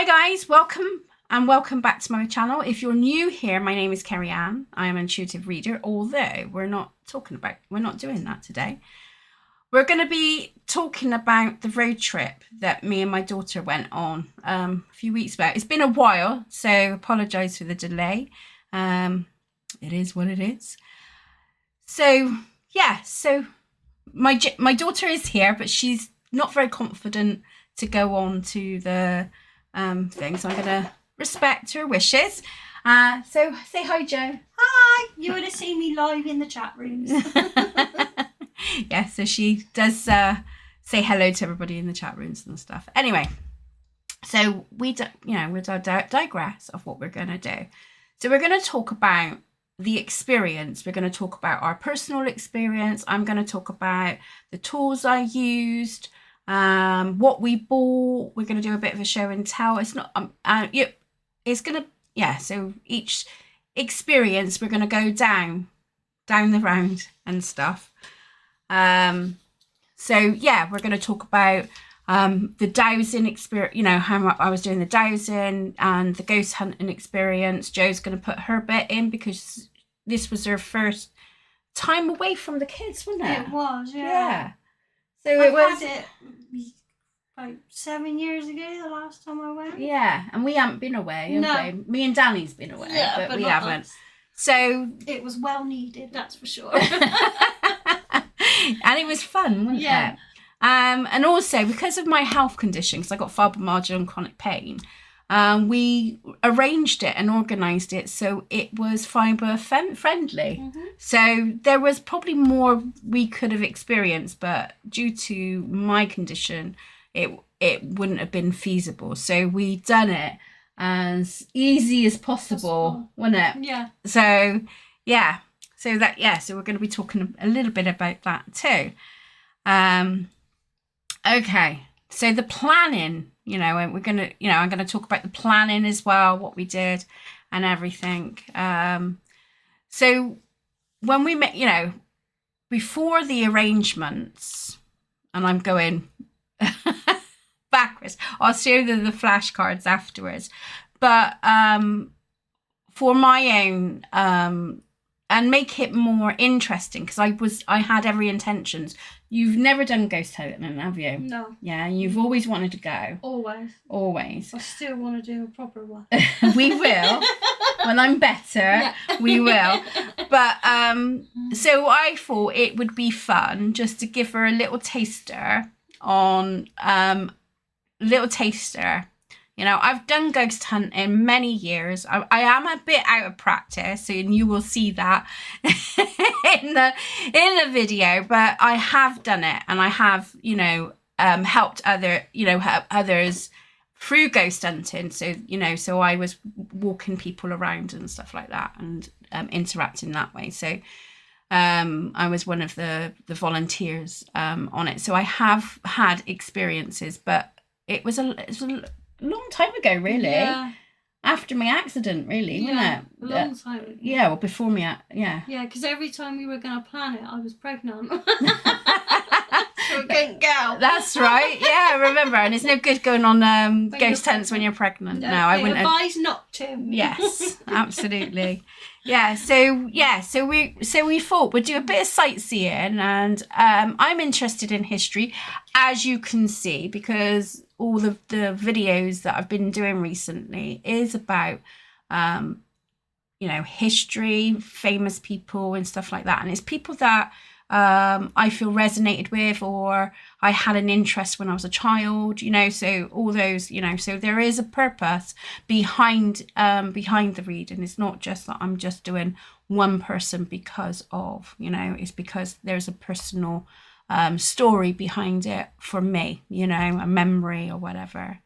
Hi guys, welcome back to my channel. If you're new here, my name is Kerry Ann. I am an intuitive reader, although we're not doing that today. We're going to be talking about the road trip that me and my daughter went on a few weeks back. It's been a while, so apologise for the delay. It is what it is. So yeah, so my daughter is here, but she's not very confident to go on to the thing, so I'm going to respect her wishes. So say hi, Jo. Hi! You would have seen me live in the chat rooms. Yeah, so she does say hello to everybody in the chat rooms and stuff. Anyway, so we'll digress of what we're going to do. So we're going to talk about the experience. We're going to talk about our personal experience. I'm going to talk about the tools I used, what we bought. We're going to do a bit of a show and tell. It's not it's going to, yeah, so each experience we're going to go down the round and stuff. So yeah, we're going to talk about the dowsing experience, you know, how I was doing the dowsing and the ghost hunting experience. Jo's going to put her bit in because this was her first time away from the kids, wasn't it? It was, yeah. Yeah. So I it was. had it like 7 years ago, the last time I went. Yeah, and we haven't been away, have we? Me and Danny's been away, Yeah, but we not haven't. us. So It was well needed, that's for sure. and it was fun, wasn't it? And also because of my health condition, because I got fibromyalgia and chronic pain, we arranged it and organised it so it was fibre friendly. Mm-hmm. So there was probably more we could have experienced, but due to my condition, it wouldn't have been feasible. So we done it as easy as possible, wasn't it? Yeah. So yeah. So we're going to be talking a little bit about that too. Okay. So the planning, you know, and I'm going to talk about the planning as well, what we did and everything. So when we met, you know, before the arrangements, and I'm going backwards, I'll show you the flashcards afterwards. But for my own, and make it more interesting, because I had every intentions. You've never done ghost hunting, have you? No. Yeah, you've always wanted to go. Always. I still want to do a proper one. We will. When I'm better, yeah. We will. But so I thought it would be fun just to give her a little taster on You know, I've done ghost hunting many years. I am a bit out of practice, and you will see that in the video. But I have done it, and I have, you know, helped others through ghost hunting. So, you know, so I was walking people around and stuff like that, and interacting that way. So I was one of the volunteers on it. So I have had experiences, but it was a long time ago, really. Yeah. After my accident, really, wasn't it? A long time ago. Yeah, well, before me, yeah. Yeah, because every time we were going to plan it, I was pregnant. So we couldn't go. That's right, yeah, I remember. And it's no good going on ghost hunts when you're pregnant. No, I wouldn't advise not to. Yes, absolutely. Yeah, so we thought we'd do a bit of sightseeing, and I'm interested in history, as you can see, because all the videos that I've been doing recently is about you know, history, famous people and stuff like that, and it's people that I feel resonated with, or I had an interest when I was a child, you know, so all those, you know, so there is a purpose behind the reading. It's not just that I'm just doing one person because of, you know, it's because there's a personal story behind it for me, you know, a memory or whatever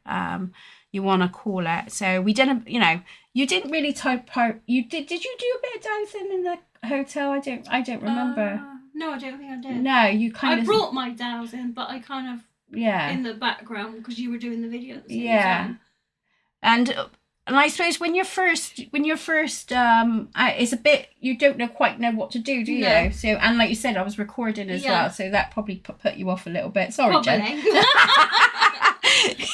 you want to call it. So we didn't, you know, you didn't really type out. Did you do a bit of dowsing in the hotel? I don't remember. No, I don't think I did. No, you kind of. I brought my dowels in, but I kind of in the background because you were doing the video at the same time. And I suppose when you're first, it's a bit, you don't quite know what to do you? No. So, and like you said, I was recording as well, so that probably put you off a little bit. Sorry, Jen.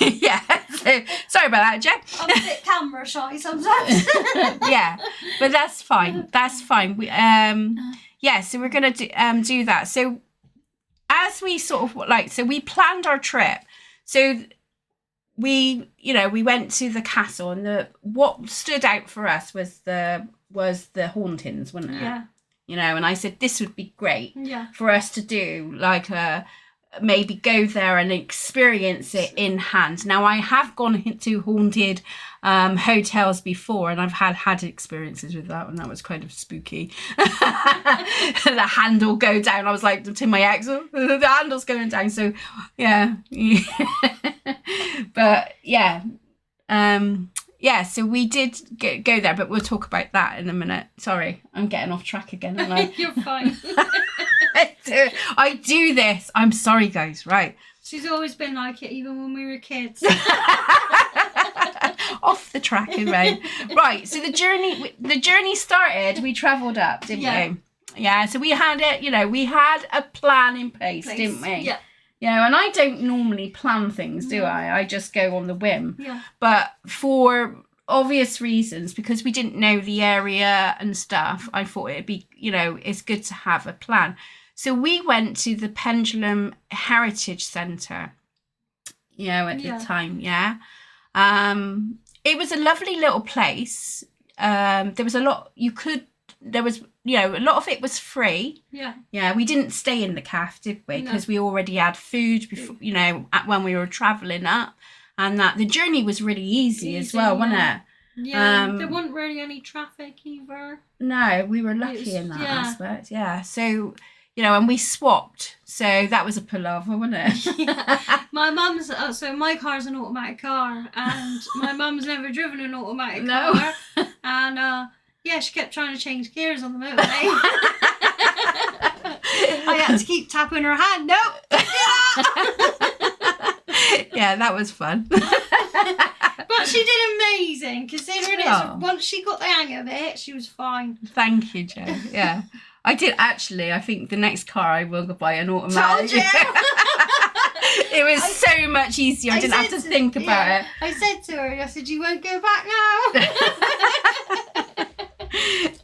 Yes. So sorry about that, Jen. I'm a bit camera shy sometimes. Yeah, but that's fine. That's fine. We so we're gonna do that. So as we sort of so we planned our trip. So we went to the castle, and what stood out for us was the hauntings, wasn't it? Yeah. And I said this would be great Yeah. for us to do, like maybe go there and experience it in hand. Now I have gone to haunted hotels before, and I've had experiences with that, and that was kind of spooky. The handle go down. I was like to my ex, oh, the handle's going down. So yeah. But yeah. So we did go there, but we'll talk about that in a minute. Sorry, I'm getting off track again. Aren't I? You're fine. I do this. I'm sorry, guys. Right. She's always been like it, even when we were kids. Off the track, right? Right. So the journey started. We travelled up, didn't we? Yeah. So we had it. We had a plan in place, didn't we? Yeah. And I don't normally plan things, do I? I just go on the whim. Yeah. But for obvious reasons, because we didn't know the area and stuff, I thought it'd be, it's good to have a plan. So we went to the Pendulum Heritage Centre, at the time, it was a lovely little place. There was a lot a lot of it was free. Yeah. Yeah, we didn't stay in the cafe, did we? Because we already had food before, when we were travelling up. And that the journey was really easy as well, wasn't it? Yeah, there wasn't really any traffic either. No, we were lucky in that aspect. Yeah, so... and we swapped, so that was a palaver, wasn't it? Yeah. My mum's, so my car's an automatic car, and my mum's never driven an automatic car. And, she kept trying to change gears on the motorway. I had to keep tapping her hand. Nope! Yeah, that was fun. But she did amazing, considering once she got the hang of it, she was fine. Thank you, Jo. Yeah. I did actually. I think the next car I will buy an automatic. Told you. It was so much easier. I didn't have to think about it. I said to her, I said, you won't go back now.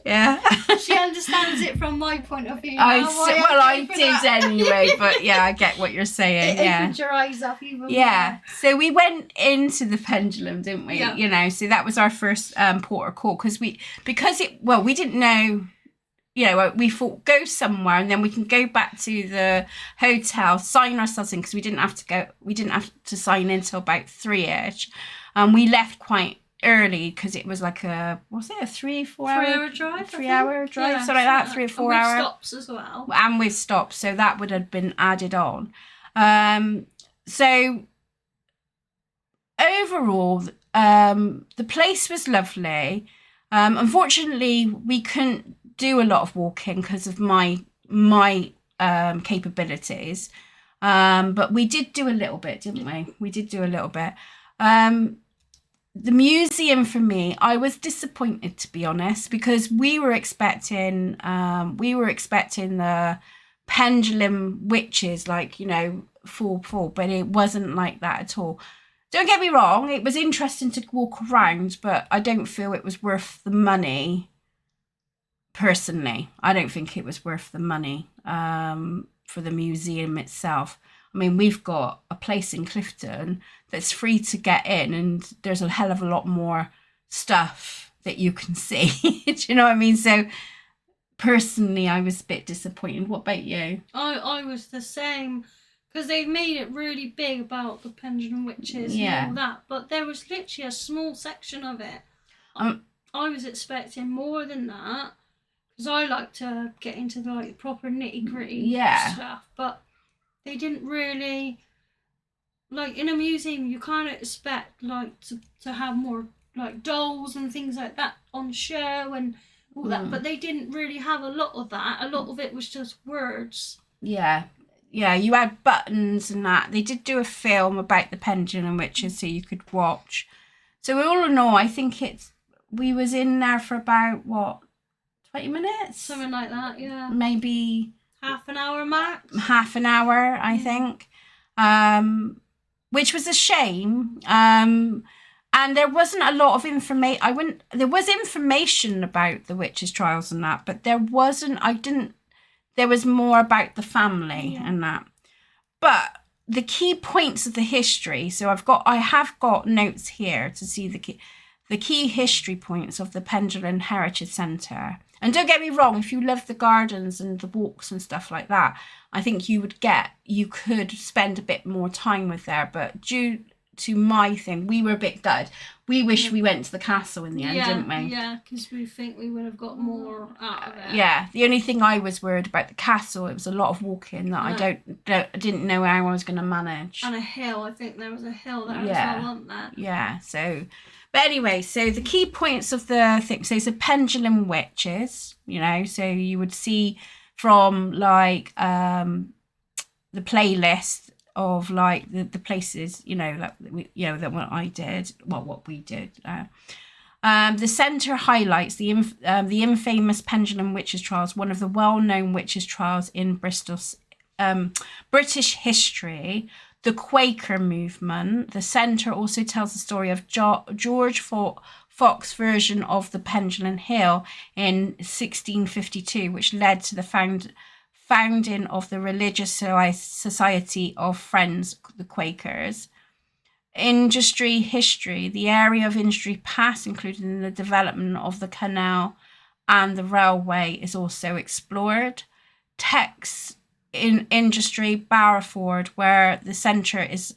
Yeah. She understands it from my point of view. I did anyway, but yeah, I get what you're saying. It opened your eyes up even more. So we went into the Pendulum, didn't we? Yeah. So that was our first port of call because we didn't know. We thought go somewhere and then we can go back to the hotel, sign ourselves in because we didn't have to sign in till about 3ish. We left quite early because it was like a 3-4 hour drive? 3 hour drive, something like that, 3 or 4 hours. With stops as well. And with stops, so that would have been added on. So overall, the place was lovely. Unfortunately, we couldn't do a lot of walking because of my capabilities, but we did do a little bit, didn't we? We did do a little bit. The museum for me, I was disappointed, to be honest, because we were expecting the Pendulum Witches, full, but it wasn't like that at all. Don't get me wrong, it was interesting to walk around, but I don't feel it was worth the money. Personally, I don't think it was worth the money for the museum itself. I mean, we've got a place in Clifton that's free to get in, and there's a hell of a lot more stuff that you can see. Do you know what I mean? So, personally, I was a bit disappointed. What about you? I was the same, because they've made it really big about the Pendulum Witches and all that, but there was literally a small section of it. I was expecting more than that, because I like to get into the proper nitty-gritty stuff, but they didn't really, in a museum you kind of expect to have more dolls and things like that on show and all that, but they didn't really have a lot of that. A lot of it was just words. Yeah, you had buttons and that. They did do a film about the Pendulum Witches so you could watch. So all in all, I think we was in there for about 20 minutes? Something like that, yeah. Maybe... half an hour max? Half an hour, I think. which was a shame. And there wasn't a lot of information. There was information about the witches' trials and that, but there wasn't. There was more about the family and that. But the key points of the history. So I have got notes here to see the key history points of the Pendle Heritage Centre. And don't get me wrong, if you love the gardens and the walks and stuff like that, I think you could spend a bit more time with there. But due to my thing, we were a bit gutted. We wish we went to the castle in the end, didn't we? Yeah, because we think we would have got more out of it. Yeah, the only thing I was worried about the castle, it was a lot of walking that I didn't know how I was going to manage. And a hill, I think there was a hill there as well, wasn't there? Yeah, so... But anyway, so the key points of the thing, so it's a Pendle Witches, so you would see from like the playlist of like the places, that what I did, what we did. The centre highlights the infamous Pendle Witches trials, one of the well-known witches trials in Bristol's British history. The Quaker movement. The centre also tells the story of George Fox's version of the Pendle Hill in 1652, which led to the founding of the Religious Society of Friends, the Quakers. Industry history. The area of industry past, including the development of the canal and the railway, is also explored. Texts in industry, Barrowford, where the centre is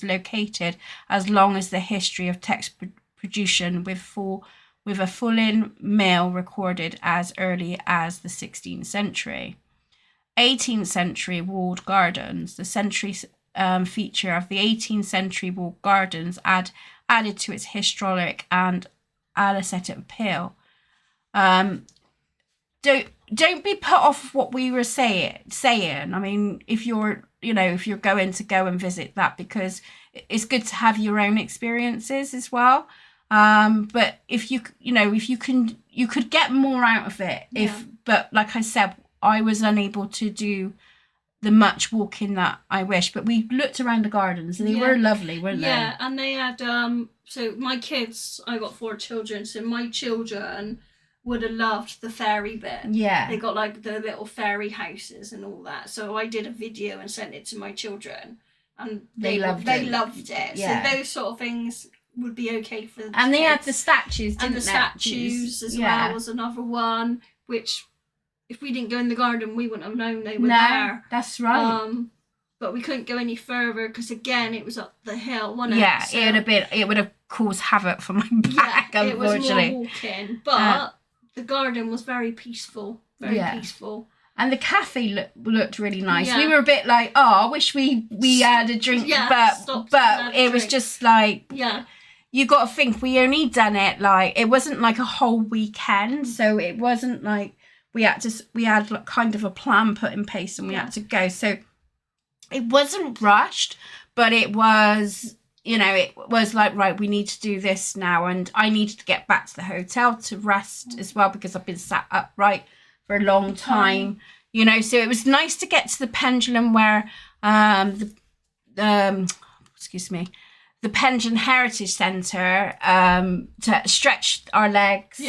located, as long as the history of text production with a fulling mill recorded as early as the 16th century. 18th century walled gardens. The century feature of the 18th century walled gardens added to its historic and aesthetic appeal. Don't be put off of what we were saying. I mean, if you're going to go and visit that, because it's good to have your own experiences as well. But if you could get more out of it. But like I said, I was unable to do the much walking that I wish. But we looked around the gardens and they were lovely, weren't they? Yeah, and they had so my kids, I got 4 children, so my children would have loved the fairy bit. Yeah. They got like the little fairy houses and all that. So I did a video and sent it to my children, and they loved it. Yeah. So those sort of things would be okay for them. And they had the statues, didn't they? And the statues as well was another one, which if we didn't go in the garden, we wouldn't have known they were there. That's right. But we couldn't go any further because again, it was up the hill, wasn't it? Yeah, So, it would have caused havoc for my back, unfortunately. It was more walking, but the garden was very peaceful, peaceful. And the cafe looked really nice. Yeah. We were a bit like, I wish we had a drink, but it was just like, you got to think, we only done it like, it wasn't like a whole weekend, so it wasn't like we had like kind of a plan put in place and we had to go. So it wasn't rushed, but it was, it was like, right, we need to do this now. And I needed to get back to the hotel to rest as well, because I've been sat upright for a long time, so it was nice to get to the pendulum where the Pendle Heritage Centre, to stretch our legs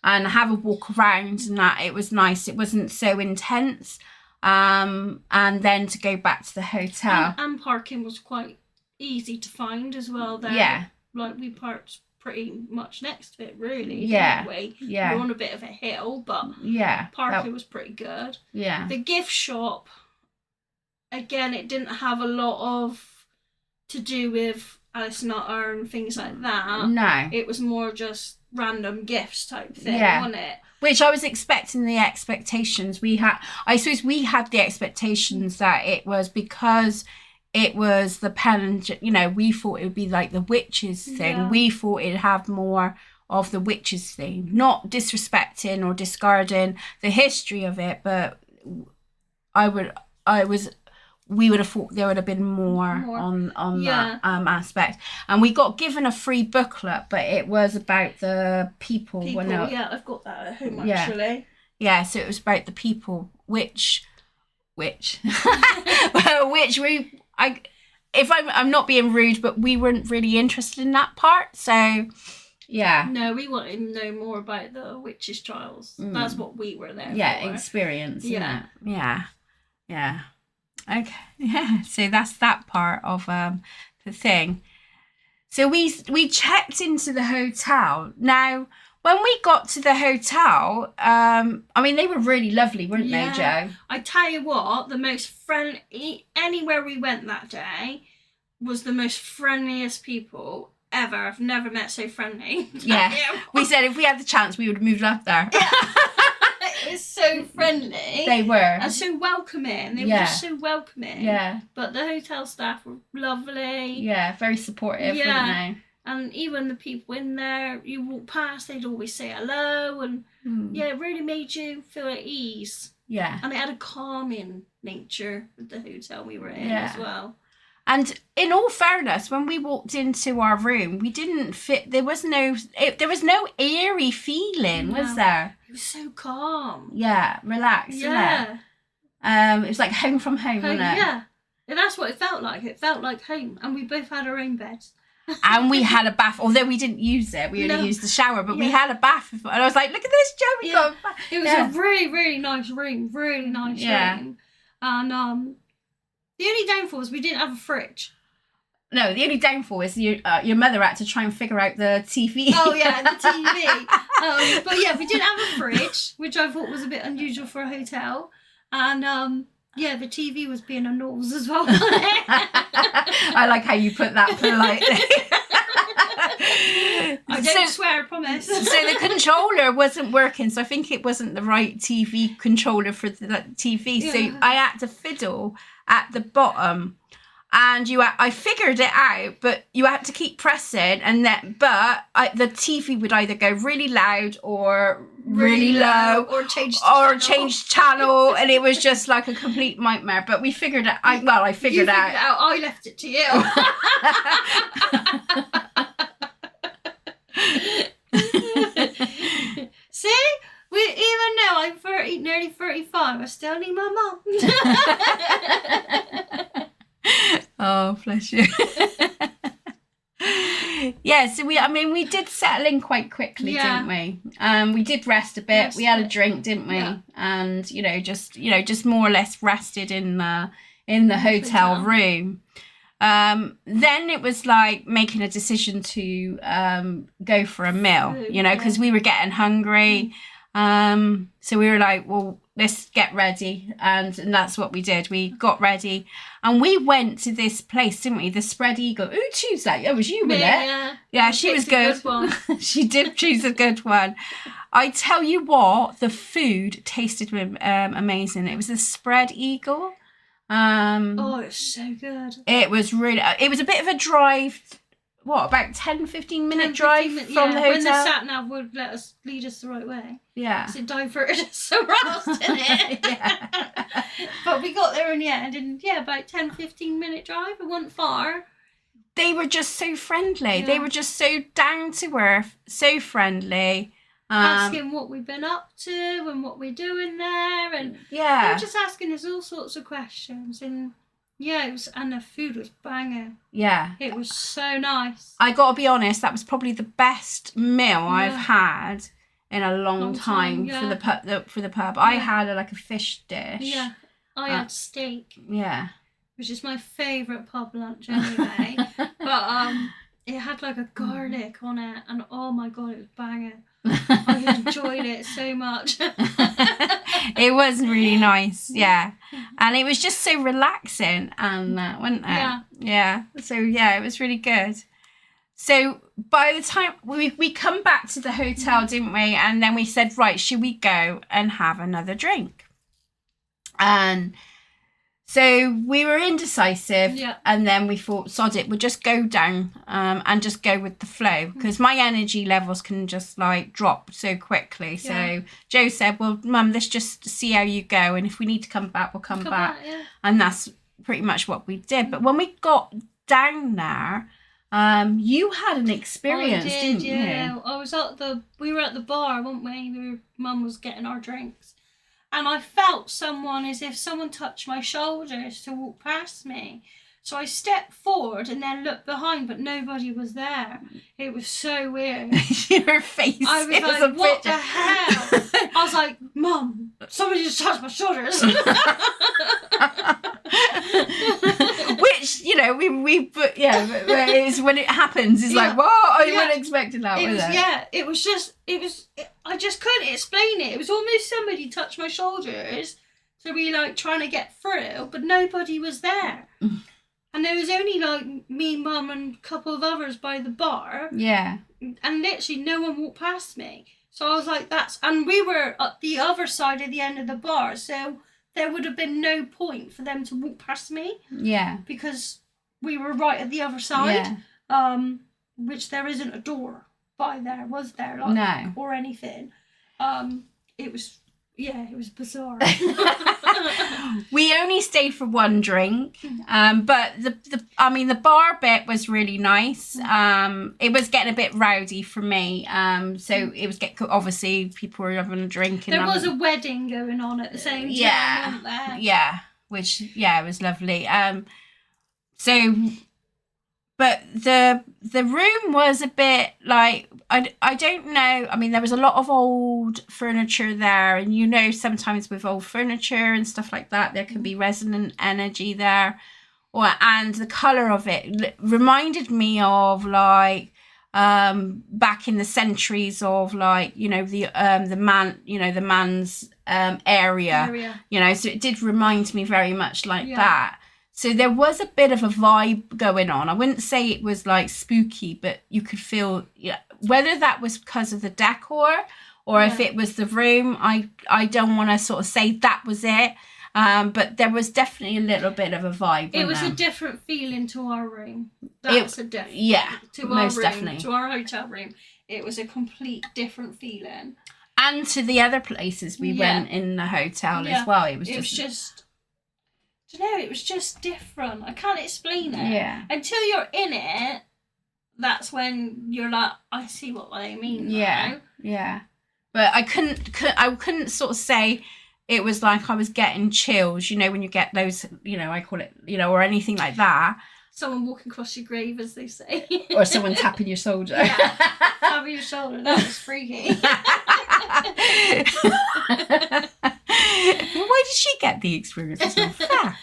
and have a walk around, and that it was nice. It wasn't so intense. And then to go back to the hotel. And parking was quite easy to find as well there. Yeah. Like we parked pretty much next to it, really. Yeah. We're on a bit of a hill, but parking was pretty good. Yeah. The gift shop, again, it didn't have a lot of to do with Alice Nutter and things like that. No. It was more just random gifts type thing, wasn't it? Which I was expecting the expectations we had. I suppose we had the expectations that it was because it was the Pendle, we thought it would be like the witches thing. Yeah. We thought it'd have more of the witches theme, not disrespecting or discarding the history of it, but we would have thought there would have been more. on that aspect. And we got given a free booklet, but it was about the people. I've got that at home actually. Yeah, so it was about the people, which if I'm not being rude, but we weren't really interested in that part. So, yeah. No, we wanted to know more about the witches' trials. That's what we were there for. Yeah, experience. Yeah. Yeah. Okay. Yeah. So that's that part of the thing. So we checked into the hotel. Now, when we got to the hotel, I mean, they were really lovely, weren't they, Jo? I tell you what, the most friendly, anywhere we went that day, was the most friendliest people ever. I've never met so friendly. Yeah. We said if we had the chance, we would have moved up there. It was so friendly. They were. And so welcoming. They were just so welcoming. Yeah. But the hotel staff were lovely. Yeah, very supportive, weren't they? And even the people in there, you walk past, they'd always say hello. And it really made you feel at ease. Yeah. And it had a calming nature with the hotel we were in as well. And in all fairness, when we walked into our room, we didn't fit. There was no eerie feeling, was there? It was so calm. Yeah, relaxed. Yeah. It was like home from home, wasn't it? Yeah. And that's what it felt like. It felt like home. And we both had our own beds. And we had a bath, although we didn't use it. We only used the shower, but we had a bath. And I was like, look at this, Jo, we got a bath. It was a really, really nice room. Really nice room. And the only downfall was we didn't have a fridge. No, the only downfall is your mother had to try and figure out the TV. Oh, yeah, the TV. But yeah, we didn't have a fridge, which I thought was a bit unusual for a hotel. And the TV was being a nose as well. I like how you put that politely. I don't swear, I promise. So the controller wasn't working, so I think it wasn't the right TV controller for the TV. Yeah. So I had to fiddle at the bottom, and I figured it out, but you had to keep pressing, and then the TV would either go really loud or really low or change channel, and it was just like a complete nightmare. But we figured it. I figured it out. I left it to you. See, even though I'm nearly 35, I still need my mum. Oh, bless you. Yeah, so we did settle in quite quickly, didn't we? We did rest a bit. We had a drink, didn't we? Yeah. And just more or less rested in the hotel room. Then it was like making a decision to go for a meal, because we were getting hungry. So we were like, well, let's get ready, and that's what we did. We got ready and we went to this place, didn't we? The Spread Eagle. Who chose that? It was you, wasn't it? Yeah, she was good. She did choose a good one. I tell you what, the food tasted amazing. It was the Spread Eagle. It's so good. It was a bit of a drive. What, about 10-15 minute drive from the hotel? When the sat-nav would lead us the right way. Yeah. So it diverted us somewhere else, didn't it? Yeah. But we got there in the end, and about 10-15 minute drive. It wasn't far. They were just so friendly. Yeah. They were just so down to earth, so friendly. Asking what we've been up to and what we're doing there, and they were just asking us all sorts of questions, and and the food was banging. Yeah. It was so nice. I got to be honest, that was probably the best meal I've had in a long time for the pub. I had a fish dish. Yeah. I had steak. Yeah. Which is my favourite pub lunch anyway. But it had a garlic on it, and oh my god, it was banging. I enjoyed it so much. It was really nice, and it was just so relaxing, and wasn't it? Yeah. So it was really good. So by the time we come back to the hotel, didn't we? And then we said, right, should we go and have another drink? And so we were indecisive, and then we thought, sod it, we'll just go down and just go with the flow, because my energy levels can just drop so quickly. So Jo said, well, Mum, let's just see how you go, and if we need to come back, we'll come back. And that's pretty much what we did. But when we got down there, you had an experience, didn't you? I was we were at the bar, weren't we? Mum was getting our drinks. And I felt as if someone touched my shoulders to walk past me. So I stepped forward and then looked behind, but nobody was there. It was so weird. Your face. I was like, what the hell? I was like, Mum, somebody just touched my shoulders. Which, you know, we but yeah, but it's when it happens, it's like, whoa, I wasn't expecting that. It was, I just couldn't explain it. It was almost somebody touched my shoulders to be like trying to get through, but nobody was there. And there was only like me, Mum, and a couple of others by the bar. Yeah. And literally no one walked past me. So I was like, and we were at the other side of the end of the bar, so there would have been no point for them to walk past me. Yeah. Because we were right at the other side. Yeah. Which there isn't a door by there, was there? Like, no. Or anything. It was bizarre. We only stayed for one drink, but the bar bit was really nice. It was getting a bit rowdy for me, so it was obviously people were having a drink. And there was a wedding going on at the same time, wasn't there? Yeah, which it was lovely. But the room was a bit like, I don't know. I mean, there was a lot of old furniture there, and you know, sometimes with old furniture and stuff like that, there can be resonant energy there, and the color of it reminded me of like back in the centuries of like, you know, the man's area, you know, so it did remind me very much like that. So there was a bit of a vibe going on. I wouldn't say it was like spooky, but you could feel, whether that was because of the decor or if it was the room. I don't want to sort of say that was it, but there was definitely a little bit of a vibe. It was a different feeling to our room. To most our room, definitely. To our hotel room. It was a complete different feeling. And to the other places we went in the hotel as well. It was just different. I can't explain it. Yeah. Until you're in it, that's when you're like, I see what they mean. Yeah. Now. Yeah. But I couldn't sort of say it was like I was getting chills, you know, when you get those, you know, I call it, you know, or anything like that. Someone walking across your grave, as they say. Or someone tapping your shoulder. Yeah, tapping your shoulder. That was freaky. Why did she get the experience? It's not fair.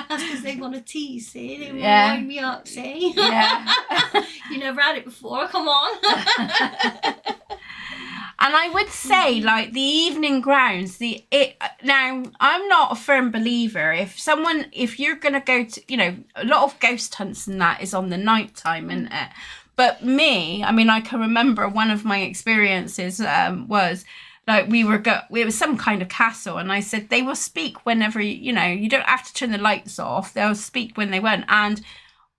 That's because they want to tease, see? They want to wind me up, see? Yeah. You never had it before, come on. And I would say, like, the evening grounds, now, I'm not a firm believer. If you're going to go to, you know, a lot of ghost hunts and that is on the night time, isn't it? But me, I mean, I can remember one of my experiences was, like, it was some kind of castle, and I said, they will speak whenever, you know, you don't have to turn the lights off. They'll speak when they want. And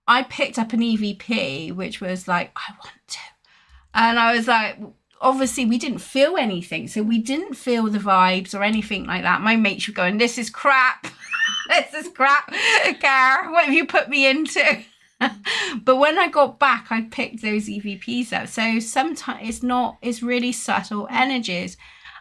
I picked up an EVP, which was like, I want to. And I was like, obviously we didn't feel anything, so we didn't feel the vibes or anything like that. My mates were going, this is crap. This is crap. Gar, what have you put me into? But when I got back, I picked those EVPs up. So sometimes it's really subtle energies.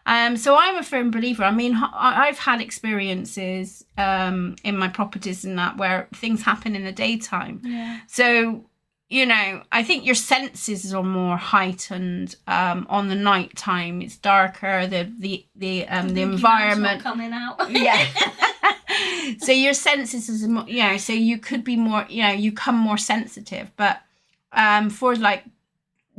So I'm a firm believer. I mean, I've had experiences in my properties and that where things happen in the daytime. Yeah. So, you know, I think your senses are more heightened on the night time. It's darker. The environment coming out. Yeah. So your senses is more, you know, so you could be more, you know, you come more sensitive. But for like,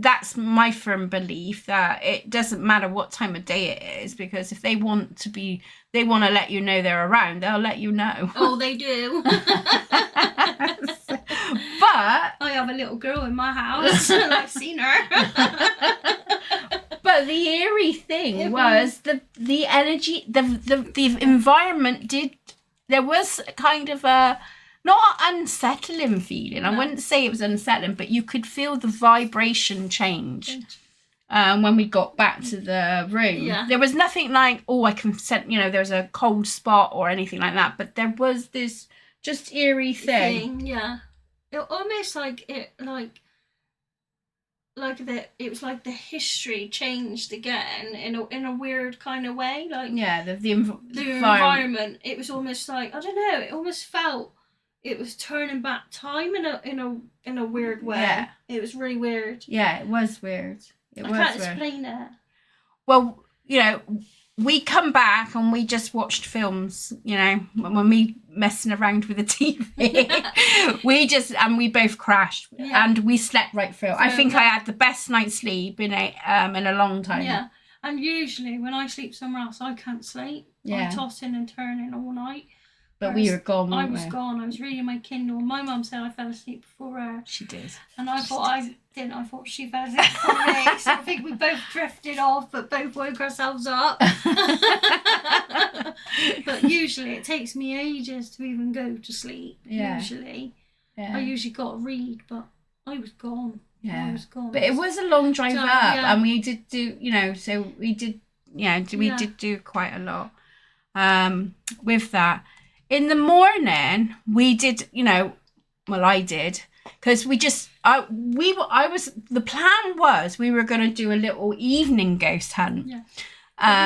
that's my firm belief that it doesn't matter what time of day it is, because if they want to let you know they're around, they'll let you know. Oh, they do. But I have a little girl in my house and I've seen her. But the eerie thing was the energy, the environment there was kind of a not unsettling feeling. No. I wouldn't say it was unsettling, but you could feel the vibration change when we got back to the room. Yeah. There was nothing like, oh, I can sense, you know, there's a cold spot or anything like that, but there was this just eerie thing. Yeah. It almost it was like the history changed again in a weird kind of way. Like, yeah, the environment. It was almost like, I don't know, it almost felt it was turning back time in a weird way. Yeah. It was really weird. Yeah, it was weird. I can't explain it. Well, you know, we come back and we just watched films, you know, when we messing around with the TV. we both crashed and we slept right through. I think I had the best night's sleep in a long time. Yeah. And usually when I sleep somewhere else, I can't sleep. I'm tossing and turning all night. But we were gone, I was gone. I was reading my Kindle. My mum said I fell asleep before her. She did. And I thought I didn't. I thought she fell asleep before me. So I think we both drifted off, but both woke ourselves up. But usually it takes me ages to even go to sleep. Yeah. Usually. Yeah. I usually got to read, but I was gone. Yeah. I was gone. But it was a long drive up, and we did do, you know, so we did, we did do quite a lot with that. In the morning, we did, I did, because the plan was we were going to do a little evening ghost hunt. Yeah.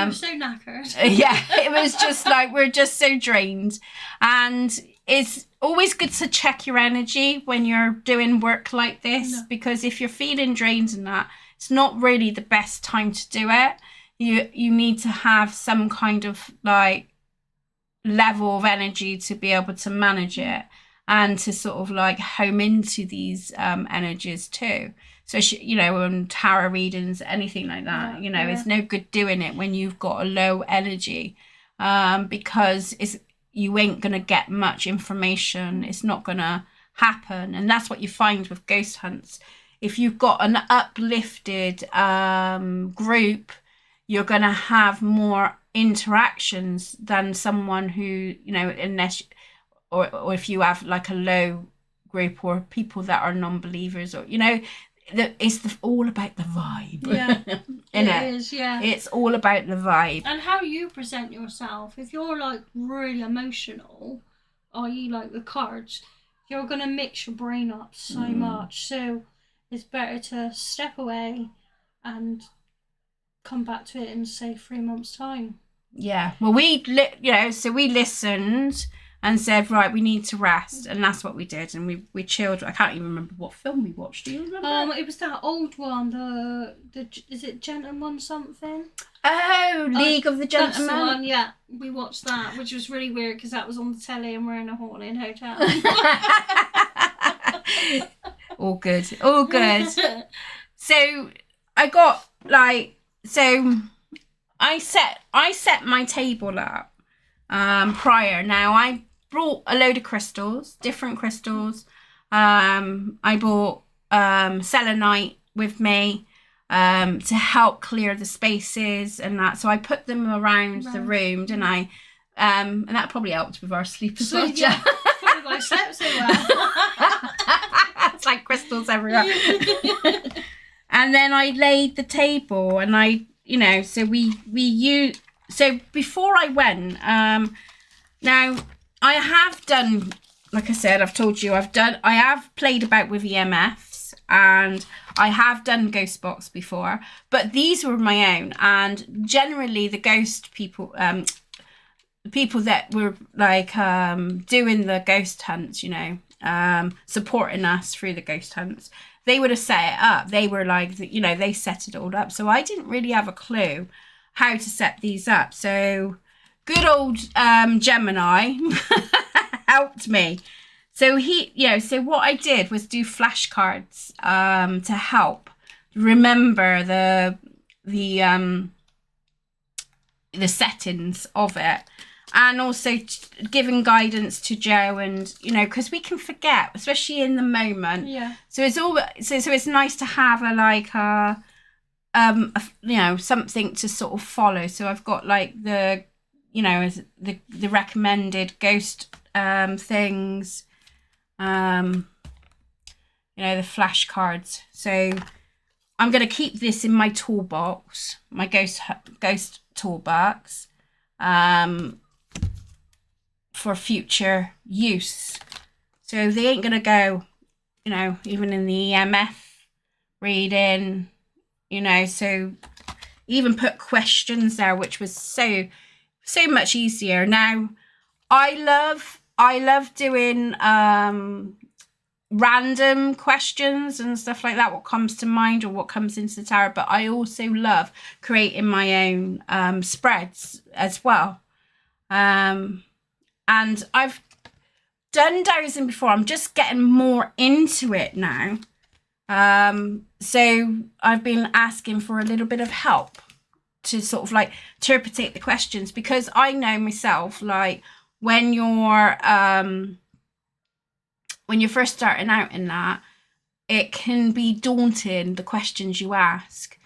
We were so knackered. Yeah, it was just like, we're just so drained. And it's always good to check your energy when you're doing work like this, because if you're feeling drained and that, it's not really the best time to do it. You need to have some kind of like level of energy to be able to manage it and to sort of like home into these energies too. So on tarot readings, anything like that, it's no good doing it when you've got a low energy, because you ain't gonna get much information. It's not gonna happen. And that's what you find with ghost hunts. If you've got an uplifted group, you're gonna have more interactions than someone who, unless or if you have like a low group or people that are non-believers, or it's all about the vibe. Yeah. It is. Yeah, it's all about the vibe and how you present yourself. If you're like really emotional, i.e. like the cards, you're gonna mix your brain up so much, so it's better to step away and come back to it in, say, 3 months' time. Yeah. Well, we listened and said, right, we need to rest, and that's what we did, and we chilled. I can't even remember what film we watched. Do you remember? It was that old one. The is it Gentleman something? Oh, League of the Gentlemen. That's the one. Yeah, we watched that, which was really weird because that was on the telly and we're in a haunted hotel. All good. So I got like. So I set my table up prior. Now I brought a load of crystals, different crystals. I brought selenite with me to help clear the spaces and that. So I put them around the room, didn't I? And that probably helped with our sleep as well. Yeah, probably why I slept so well. It's like crystals everywhere. And then I laid the table, and so before I went, now I have done, like I said, I've told you, I have played about with EMFs, and I have done ghost box before, but these were my own. And generally the ghost people, people that were like doing the ghost hunts, supporting us through the ghost hunts, they would have set it up. They were like, they set it all up. So I didn't really have a clue how to set these up. So good old Gemini helped me. So so what I did was do flashcards to help remember the settings of it. And also giving guidance to Joe, and because we can forget, especially in the moment. Yeah. So it's all so it's nice to have something to sort of follow. So I've got like the recommended ghost things, the flashcards. So I'm gonna keep this in my toolbox, my ghost toolbox. For future use. So they ain't gonna go, even in the EMF reading, so even put questions there, which was so much easier. Now I I love doing random questions and stuff like that, what comes to mind or what comes into the tarot, but I also love creating my own spreads as well. And I've done dowsing before. I'm just getting more into it now. So I've been asking for a little bit of help to sort of like interpretate the questions, because I know myself, like when you're first starting out in that, it can be daunting, the questions you ask.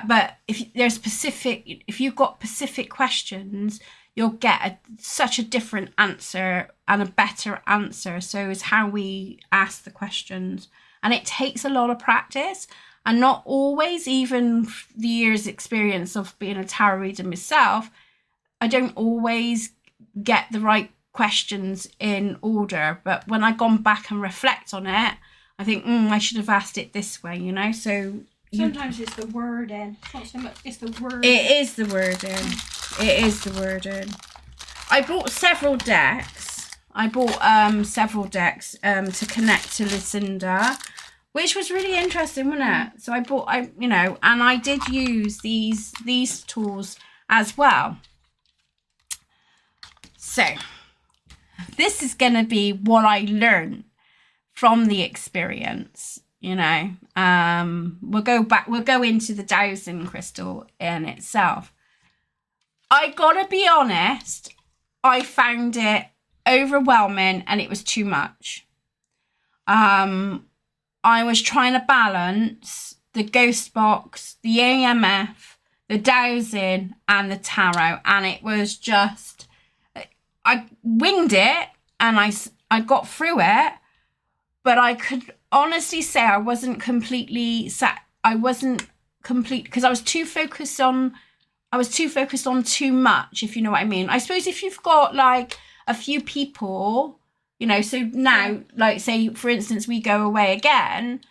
But if you've got specific questions, you'll get such a different answer and a better answer. So is how we ask the questions. And it takes a lot of practice, and not always, even the years experience of being a tarot reader myself, I don't always get the right questions in order. But when I've gone back and reflect on it, I think, I should have asked it this way, you know? So sometimes it's the wording. It's not so much, it's the wording. It is the wording. It is the wording. I bought several decks. To connect to Lucinda, which was really interesting, wasn't it? So and I did use these tools as well. So this is going to be what I learned from the experience, you know. We'll go into the dowsing crystal in itself. I gotta be honest, I found it overwhelming and it was too much. I was trying to balance the ghost box, the AMF, the dowsing and the tarot, and it was just, I winged it and I got through it, but I could honestly say I wasn't completely because I was too focused on too much, if you know what I mean. I suppose if you've got like a few people, you know, so now, like say for instance we go away again,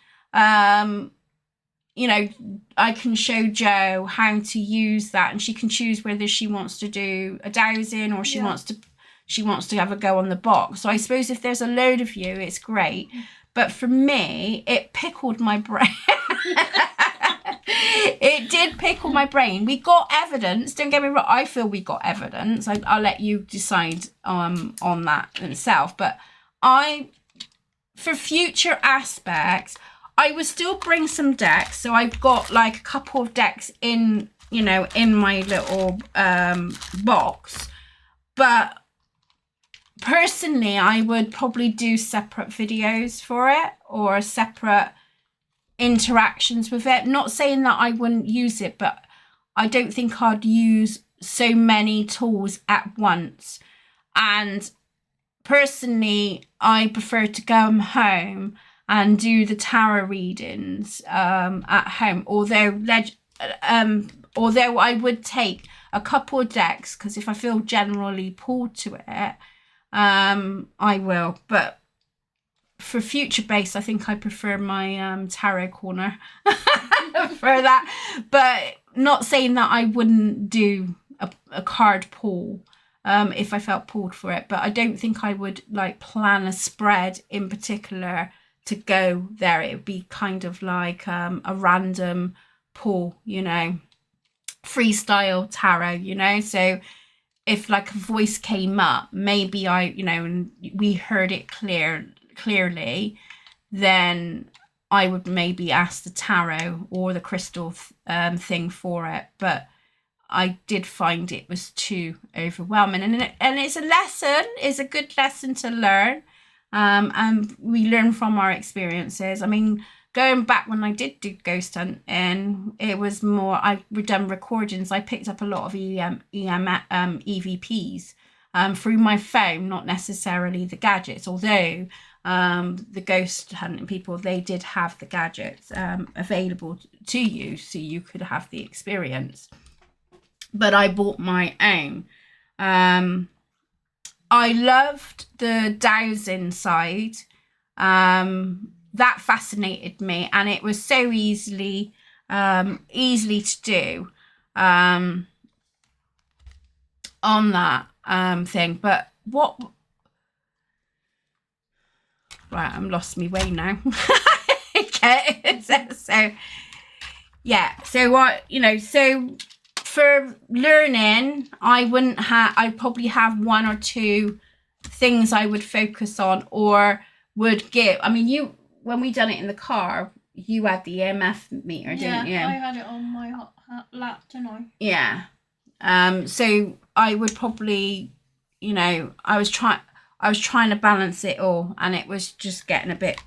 you know, I can show Jo how to use that, and she can choose whether she wants to do a dowsing or she wants to have a go on the box. So I suppose if there's a load of you, it's great. But for me, it pickled my brain. It did pickle my brain. We got evidence. Don't get me wrong. I feel we got evidence. I'll let you decide on that yourself. But for future aspects, I would still bring some decks. So I've got like a couple of decks in my little box. But personally, I would probably do separate videos for it or separate interactions with it. Not saying that I wouldn't use it, but I don't think I'd use so many tools at once. And personally, I prefer to go home and do the tarot readings at home. Although I would take a couple of decks, because if I feel generally pulled to it, I will. But for future base, I think I prefer my tarot corner for that. But not saying that I wouldn't do a card pull if I felt pulled for it. But I don't think I would like plan a spread in particular to go there. It would be kind of like a random pull, you know, freestyle tarot, you know. So if like a voice came up, maybe and we heard it clearly, then I would maybe ask the tarot or the crystal thing for it. But I did find it was too overwhelming, and it's a lesson. It's a good lesson to learn, and we learn from our experiences. I mean, going back when I did do ghost hunt, and it was more, I've done recordings. I picked up a lot of EVPs through my phone, not necessarily the gadgets, although the ghost hunting people, they did have the gadgets available to you, so you could have the experience. But I bought my own. I loved the dowsing side. That fascinated me, and it was so easily to do on that thing. But what Right, I'm lost my way now. Okay, so yeah, so what, you know, so for learning, I'd probably have one or two things I would focus on or would give. I mean, when we done it in the car, you had the EMF meter, didn't you? Yeah, I had it on my lap, didn't I? Yeah. So I would probably, you know, I was trying to balance it all, and it was just getting a bit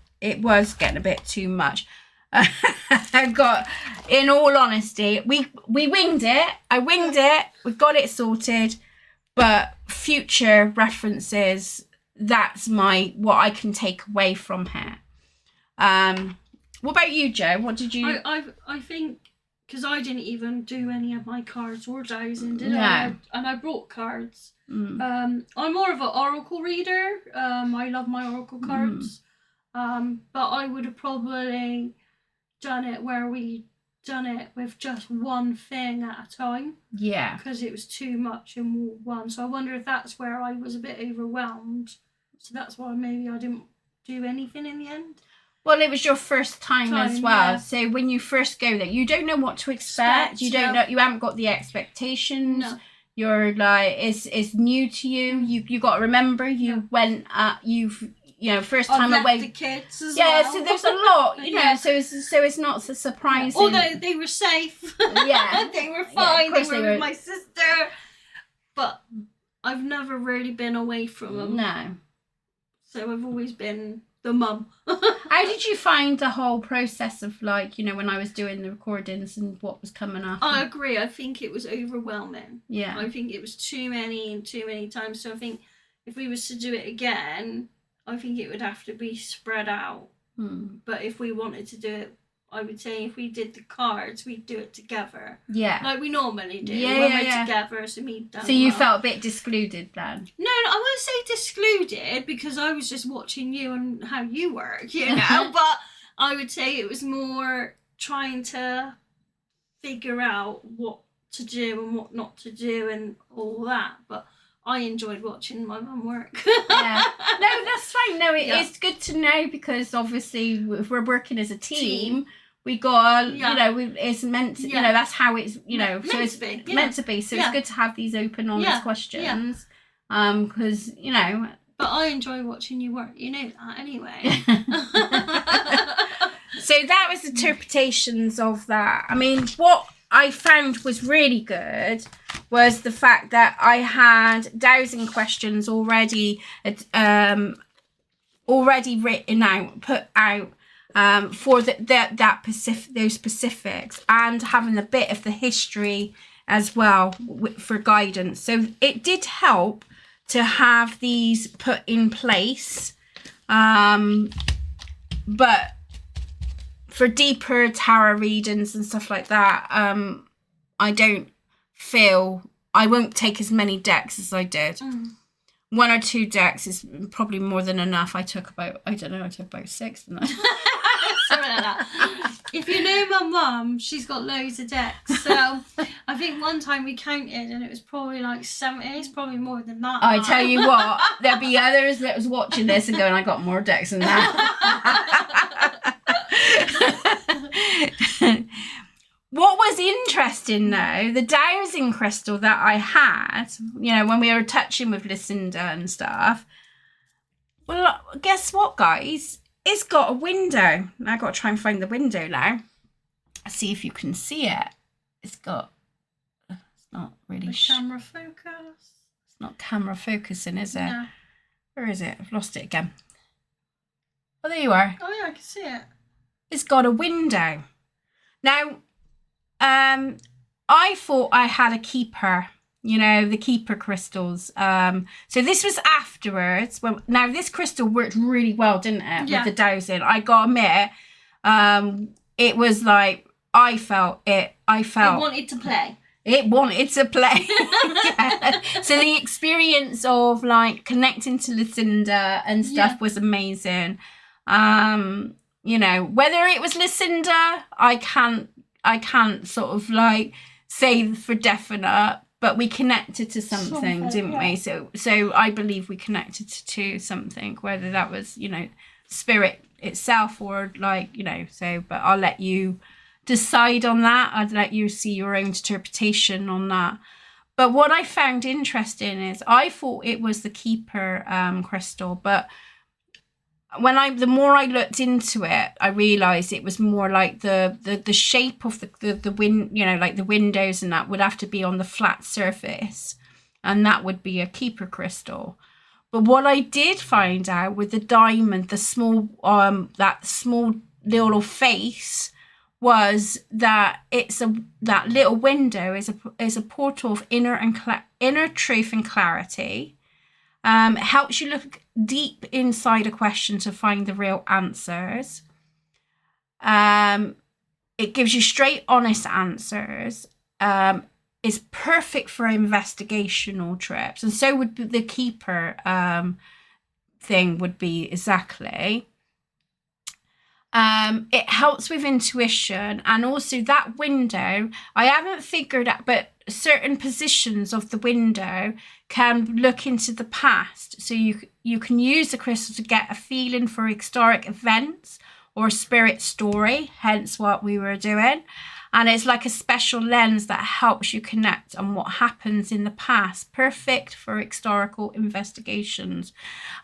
too much. I got, in all honesty, we winged it. I winged it. We got it sorted, but future references, that's what I can take away from here. What about you, Jo? What did you? I think, because I didn't even do any of my cards or dowsing, did No. I? And I brought cards. I'm more of an oracle reader. I love my oracle cards. But I would have probably done it where we done it with just one thing at a time. Yeah. Because it was too much in one. So I wonder if that's where I was a bit overwhelmed. So that's why maybe I didn't do anything in the end. Well, it was your first time as well. Yeah. So when you first go there, you don't know what to expect. You don't know. You haven't got the expectations. No. You're like, it's new to you. You got to remember, you went first time I've away. left the kids as yeah, well. so there's a lot, you know. So it's not so surprising. Although they were safe. Yeah. They were fine. Yeah, they were with my sister. But I've never really been away from them. No. So I've always been the mum. How did you find the whole process of, like, you know, when I was doing the recordings and what was coming up? I agree. I think it was overwhelming. Yeah. I think it was too many times. So I think if we was to do it again, I think it would have to be spread out. But if we wanted to do it, I would say if we did the cards, we'd do it together. Yeah. Like we normally do when we're together. So you felt a bit discluded then? No, I wouldn't say discluded, because I was just watching you and how you work, you know. But I would say it was more trying to figure out what to do and what not to do and all that. But I enjoyed watching my mum work. Yeah. No, that's fine. No, it's good to know, because obviously if we're working as a team. We got, you know, it's meant to, you know, that's how it's, you know, so it's meant to be. So it's good to have these open, honest questions. Because, you know. But I enjoy watching you work. You know that anyway. So that was interpretations of that. I mean, what I found was really good was the fact that I had dowsing questions already written out, put out, for those specifics, and having a bit of the history as well for guidance. So it did help to have these put in place, but for deeper tarot readings and stuff like that, I won't take as many decks as I did. One or two decks is probably more than enough. I took about 6 than that. Something like that. If you know my mum, she's got loads of decks. So I think one time we counted and it was probably like 70. It's probably more than that. I tell you what, there'll be others that was watching this and going, I got more decks than that. What was interesting though, the dowsing crystal that I had, you know, when we were touching with Lucinda and stuff, well, guess what, guys? It's got a window. I've got to try and find the window now. See if you can see it. It's not really... camera focus. It's not camera focusing, is it? No. Where is it? I've lost it again. Oh, there you are. Oh yeah, I can see it. It's got a window. Now, I thought I had a keeper, you know, the keeper crystals. So this was afterwards. Well, now this crystal worked really well, didn't it? Yeah. With the dowsing. I gotta admit, it was like, I felt. It wanted to play. It wanted to play. Yeah. So the experience of like connecting to Lucinda and stuff was amazing. You know, whether it was Lucinda, I can't sort of like say for definite, but we connected to something, didn't we? So I believe we connected to something, whether that was, you know, spirit itself, or like, you know, so, but I'll let you decide on that. I'd let you see your own interpretation on that. But what I found interesting is I thought it was the keeper crystal, but the more I looked into it, I realized it was more like the shape of the wind, you know, like the windows and that would have to be on the flat surface, and that would be a keeper crystal. But what I did find out with the diamond, the small that small little face, was that that little window is a portal of inner truth and clarity. It helps you look deep inside a question to find the real answers. It gives you straight, honest answers. Is perfect for investigational trips, and so would the keeper thing would be exactly. It helps with intuition, and also that window, I haven't figured out, but certain positions of the window can look into the past, so you can use the crystal to get a feeling for historic events or a spirit story, hence what we were doing. And it's like a special lens that helps you connect on what happens in the past, perfect for historical investigations.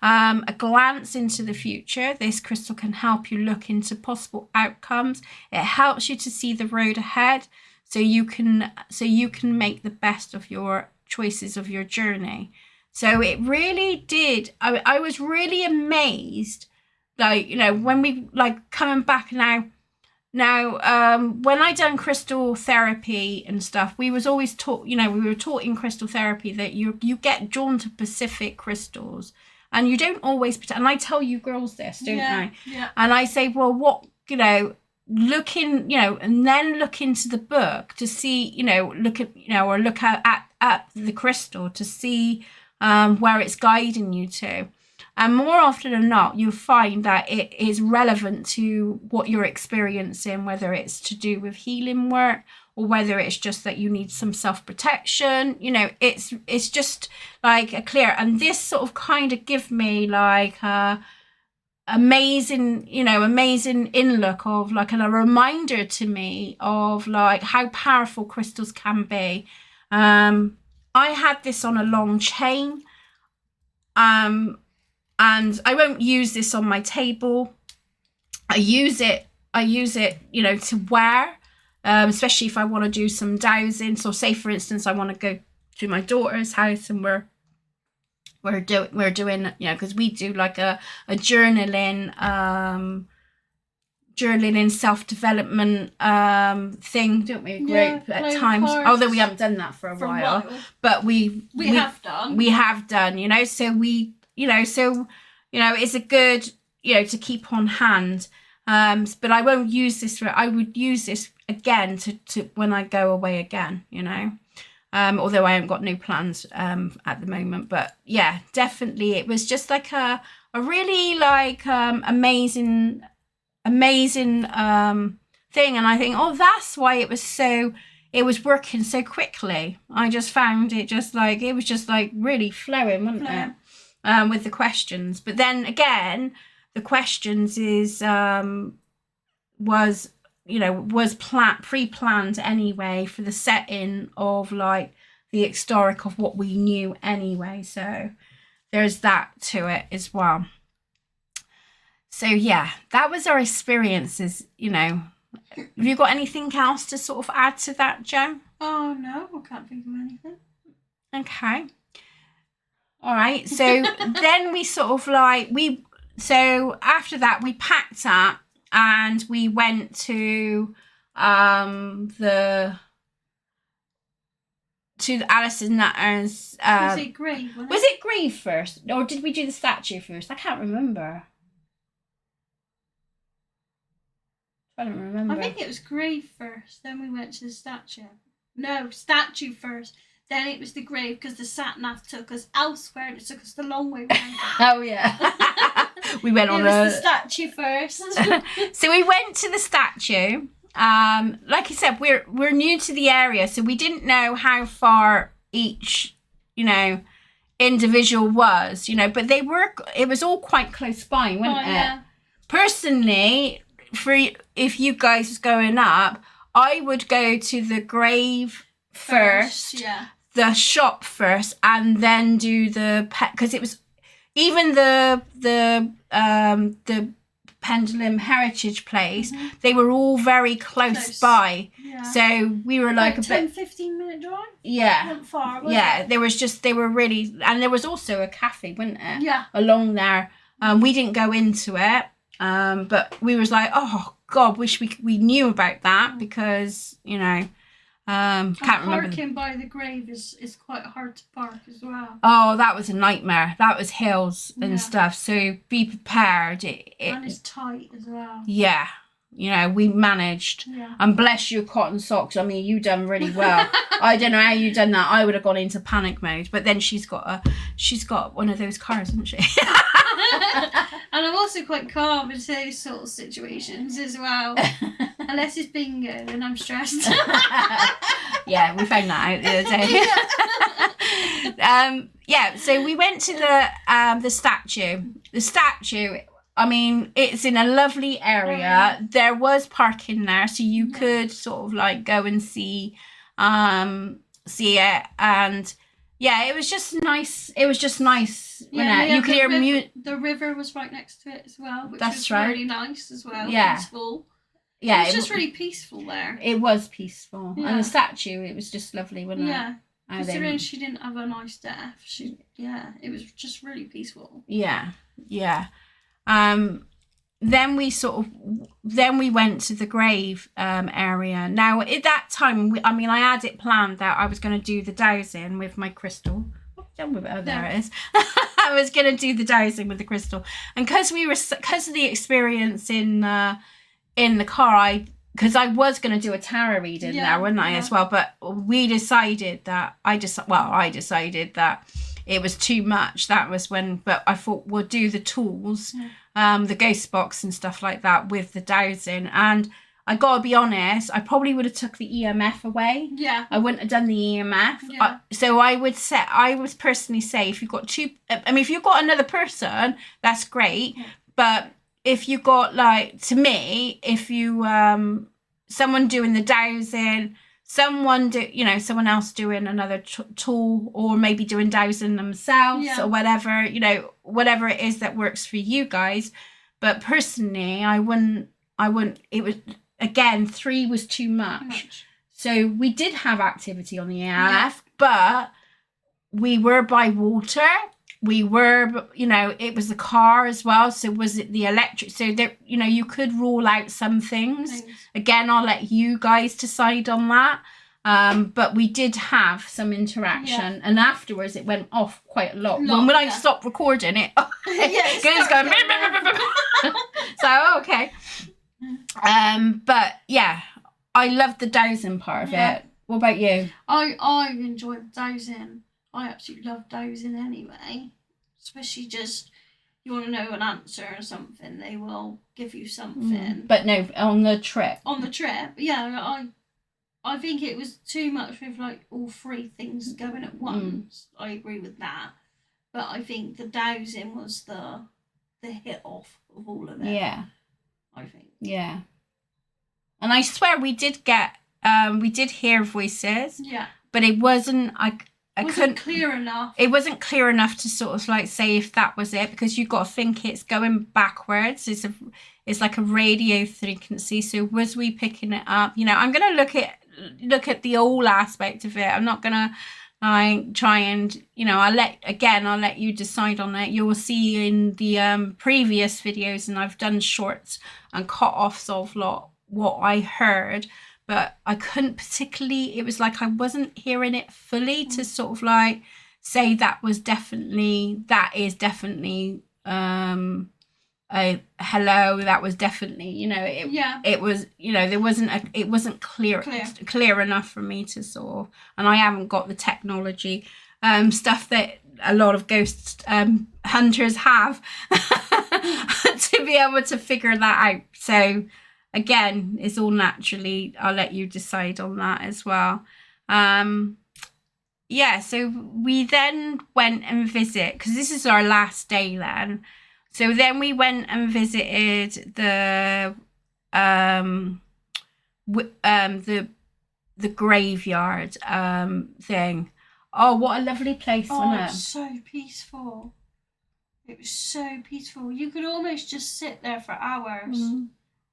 A glance into the future, this crystal can help you look into possible outcomes. It helps you to see the road ahead, so you can make the best of your choices of your journey. So it really did. I was really amazed, like, you know, when we like coming back now, when I done crystal therapy and stuff, we was always taught, you know, we were taught in crystal therapy that you get drawn to specific crystals, and you don't always, and I tell you girls this, don't I? Yeah. And I say, well, what, you know, look in, you know, and then look into the book to see, you know, look at, you know, or look at the crystal to see where it's guiding you to. And more often than not, you'll find that it is relevant to what you're experiencing, whether it's to do with healing work or whether it's just that you need some self-protection. You know, it's just like a clear. And this sort of kind of give me like a amazing in look of like, and a reminder to me of like how powerful crystals can be. I had this on a long chain. And I won't use this on my table. I use it, you know, to wear, especially if I want to do some dowsing. So say, for instance, I want to go to my daughter's house and we're doing, you know, because we do like a journaling self-development thing, don't we? Group at times, although we haven't done that for a while. But we have done, you know, so it's a good, you know, to keep on hand. But I won't use this I would use this again to when I go away again, you know. Although I haven't got no plans at the moment. But yeah, definitely it was just like a really like amazing thing. And I think, oh, that's why it was working so quickly. I just found it was just like really flowing, wasn't it? With the questions. But then again, the questions was pre-planned anyway for the setting of like the historic of what we knew anyway. So there's that to it as well. So yeah, that was our experiences, you know. Have you got anything else to sort of add to that, Jo? Oh no, I can't think of anything. Okay. All right. So then we sort of like, so after that we packed up and we went to the Alice and Nutter's. Was it Grave? Was it Grave first? Or did we do the statue first? I can't remember. I don't remember. I think it was Grave first, then we went to the statue. No, statue first. Then it was the grave because the sat-nav took us elsewhere and it took us the long way round. Oh, yeah. We went on the statue first. So we went to the statue. Like I said, we're new to the area, so we didn't know how far each, you know, individual was, you know, but it was all quite close by, wasn't it? Yeah. personally, if you guys was going up, I would go to the grave first, the shop first, and then do the pet, because it was even the Pendulum Heritage Place, they were all very close by. Yeah. So we were like a 10-15 minute drive? Yeah. Not far, was it? They were really, and there was also a cafe, wasn't it? Yeah. Along there. We didn't go into it, but we was like, oh God, wish we knew about that, because, you know, can't remember. Parking by the grave is quite hard to park as well. Oh, that was a nightmare. That was hills and stuff. So be prepared. And it's tight as well. Yeah. You know, we managed. Yeah. And bless your cotton socks. I mean, you done really well. I don't know how you done that. I would have gone into panic mode. But then she's got one of those cars, hasn't she? And I'm also quite calm in those sort of situations as well. Unless it's bingo and I'm stressed. Yeah, we found that out the other day. So we went to the statue. The statue, I mean, it's in a lovely area. There was parking there, so you could sort of like go and see it, and yeah, it was just nice. It was just nice. You could hear music. The river was right next to it as well, which was really nice as well. Yeah. Peaceful. Yeah, it was just really peaceful there. It was peaceful, and the statue, it was just lovely, wasn't it? Yeah. Considering she didn't have a nice death, it was just really peaceful. Yeah. Then we went to the grave area. Now at that time, I had it planned that I was going to do the dowsing with my crystal. What have I done with it? Oh, there it is. I was going to do the dowsing with the crystal, and because of the experience in the car, because I was going to do a tarot reading there, wasn't I, as well? But we decided that I decided that it was too much. That was when, but I thought we'll do the tools, the ghost box and stuff like that with the dowsing. And I gotta be honest, I probably would have took the EMF away. Yeah. I wouldn't have done the EMF. Yeah. So I would personally say, if you've got if you've got another person, that's great. Yeah. But if you got, like, to me, if you someone doing the dowsing, someone else doing another tool, or maybe doing dowsing themselves, or whatever, whatever it is that works for you guys. But personally, I wouldn't. It was, again, 3 was too much. So we did have activity on the EMF, but we were by water. We were, it was the car as well. So was it the electric? So there, you could rule out some things. Again, I'll let you guys decide on that. But we did have some interaction, and afterwards it went off quite a lot. When I stopped recording it, goes going. So okay. But yeah, I loved the dowsing part of it. What about you? I enjoyed dowsing. I absolutely love dowsing anyway. Especially just, you want to know an answer or something, they will give you something. But no, on the trip. On the trip, yeah. I think it was too much with, like, all 3 things going at once. I agree with that. But I think the dowsing was the hit off of all of it. Yeah. I think. Yeah. And I swear we did hear voices. Yeah. But it wasn't, It wasn't clear enough. It wasn't clear enough to sort of like say if that was it, because you've got to think it's going backwards. It's like a radio frequency. So was we picking it up? I'm going to look at the all aspect of it. I'm not going to try and, I'll let you decide on it. You will see in the previous videos, and I've done shorts and cut-offs of what I heard. But I couldn't particularly, it was like I wasn't hearing it fully to sort of like say that is definitely a hello, that was definitely, it was, it wasn't clear enough for me to sort of, and I haven't got the technology stuff that a lot of ghost hunters have to be able to figure that out. So again, it's all naturally, I'll let you decide on that as well. So we then went and visit, because this is our last day then. So then we went and visited the graveyard thing. Oh, what a lovely place, wasn't it? It was so peaceful. It was so peaceful. You could almost just sit there for hours.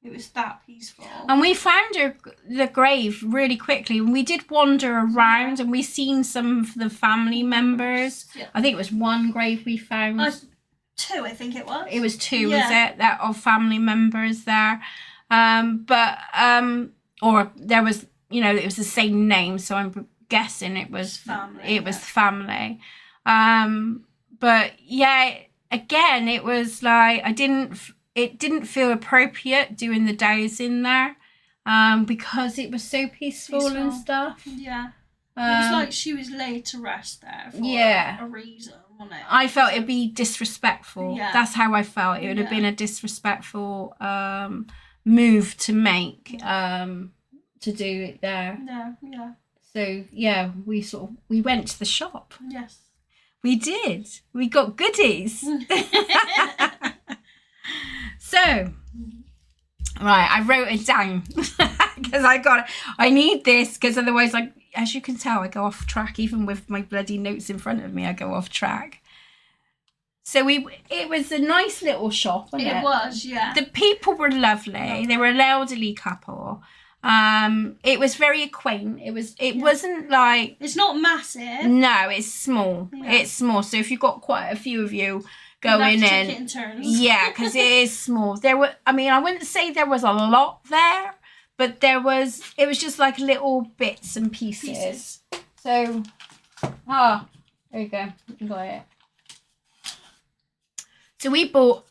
It was that peaceful. And we found the grave really quickly. And we did wander around and we seen some of the family members. Yeah. I think it was one grave we found. 2, I think it was. It was 2, was it? That of family members there. Or there was, it was the same name. So I'm guessing it was family. It was family. But yeah, again, it was like, it didn't feel appropriate doing the days in there because it was so peaceful and stuff. Yeah. It was like she was laid to rest there for a reason, wasn't it? I felt it'd be disrespectful. Yeah. That's how I felt. It would have been a disrespectful move to make to do it there. Yeah. So yeah, we went to the shop. Yes. We did. We got goodies. So, right, I wrote it down because I need this because otherwise, as you can tell, I go off track. Even with my bloody notes in front of me, I go off track. So it was a nice little shop, wasn't it? It was, yeah. The people were lovely. They were an elderly couple. It was very quaint. It wasn't like... It's not massive. No, it's small. Yeah. It's small. So if you've got quite a few of you going in... Yeah, because it is small. I wouldn't say there was a lot there, but it was just like little bits and pieces. So, there you go. You got it. So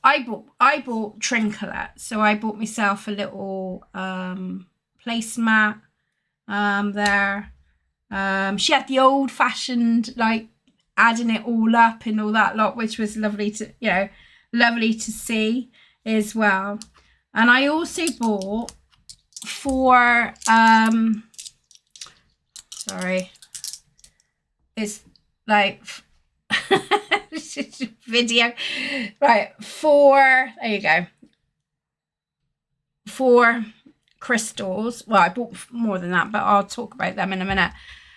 I bought trinket. So I bought myself a little placemat there. She had the old fashioned, like adding it all up and all that lot, which was lovely to see as well. And I also bought 4 it's like video, right? 4, there you go, 4 crystals. Well, I bought more than that, but I'll talk about them in a minute.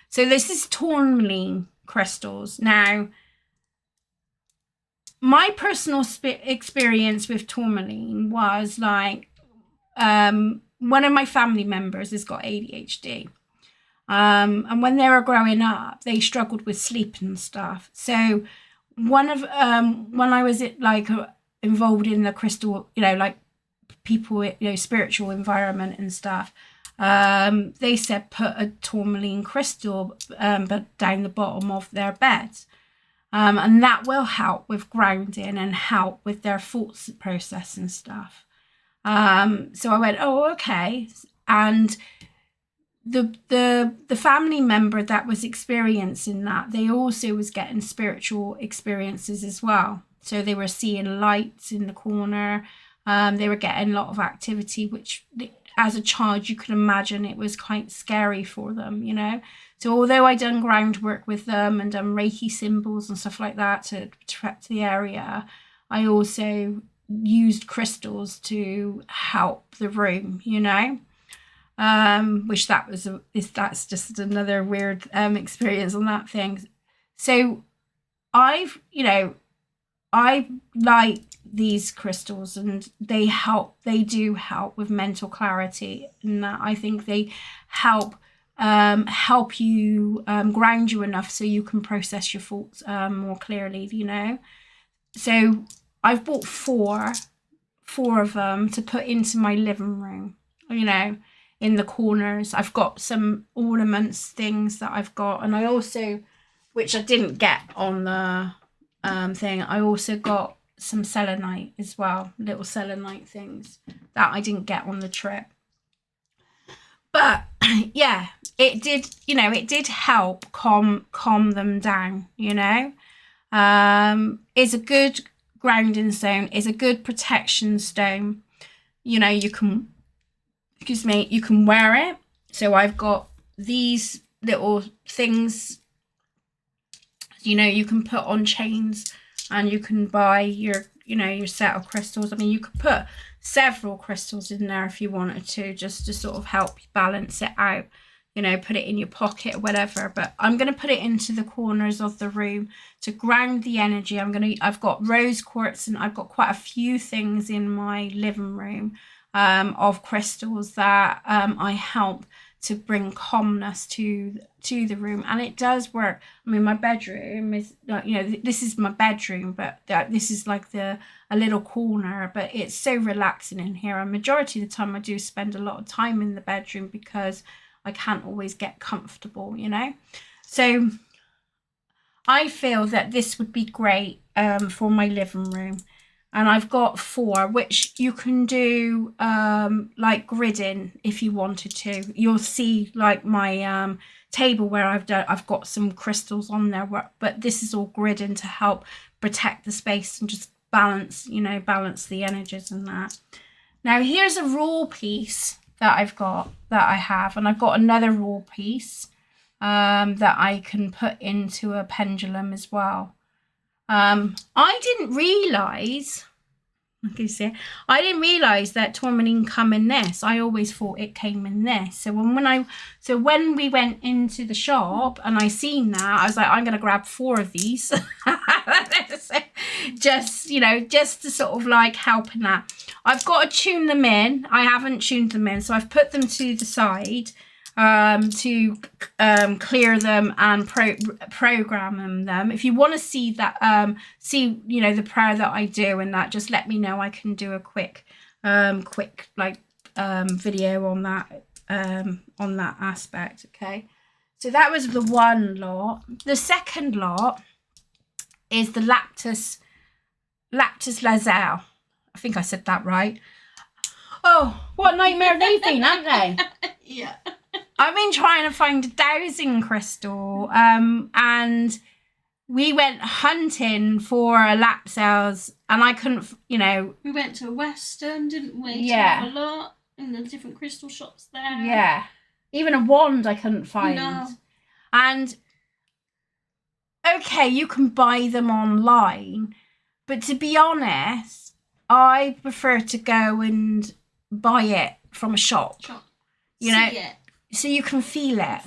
So this is Tourmaline crystals. Now, my personal experience with Tourmaline was like, one of my family members has got ADHD. And when they were growing up, they struggled with sleep and stuff. So when I was involved in the crystal, like people, spiritual environment and stuff, they said put a tourmaline crystal but down the bottom of their bed. And that will help with grounding and help with their thoughts process and stuff. So I went, oh, okay. And the family member that was experiencing that, they also was getting spiritual experiences as well. So they were seeing lights in the corner. They were getting a lot of activity, which as a child you can imagine it was quite scary for them, So although I done groundwork with them and done Reiki symbols and stuff like that to prep the area, I also used crystals to help the room, which that's just another weird experience on that thing. So I like these crystals, and they do help with mental clarity, and that I think they help you ground you enough so you can process your thoughts more clearly, So I've bought four of them to put into my living room, in the corners. I've got some ornaments things that I've got, and I also, which I didn't get on the thing, I also got some selenite as well, little selenite things that I didn't get on the trip. But yeah, it did help calm them down, It's a good grounding stone, it's a good protection stone. You can wear it. So I've got these little things, you can put on chains, and you can buy your your set of crystals. I mean, you could put several crystals in there if you wanted to, just to sort of help balance it out. Put it in your pocket or whatever. But I'm going to put it into the corners of the room to ground the energy. I've got rose quartz, and I've got quite a few things in my living room of crystals that I help to bring calmness to the room, and it does work. I mean, my bedroom is, this is my bedroom, but this is like a little corner, but it's so relaxing in here. And majority of the time I do spend a lot of time in the bedroom because I can't always get comfortable, So I feel that this would be great for my living room. And I've got 4, which you can do like gridding if you wanted to. You'll see like my table where I've got some crystals on there, but this is all gridding to help protect the space and just balance the energies and that. Now here's a raw piece that I have, and I've got another raw piece that I can put into a pendulum as well. I didn't realise that Tourmaline come in this. I always thought it came in this. So when we went into the shop and I seen that, I was like, I'm gonna grab 4 of these. just to sort of like help in that. I've got to tune them in. I haven't tuned them in, so I've put them to the side to clear them and program them. If you want to see that, the prayer that I do and that, just let me know. I can do a quick video on that aspect. Okay, so that was the one lot. The second lot is the Lapis Lazul. I think I said that right. Oh, what a nightmare they've been, haven't they? Yeah. I've been trying to find a dowsing crystal, and we went hunting for a Lapis, and I couldn't, We went to a Western, didn't we? Yeah. To have a lot in the different crystal shops there. Yeah. Even a wand I couldn't find. No. And, okay, you can buy them online, but to be honest, I prefer to go and buy it from a shop. See it. So you can feel it.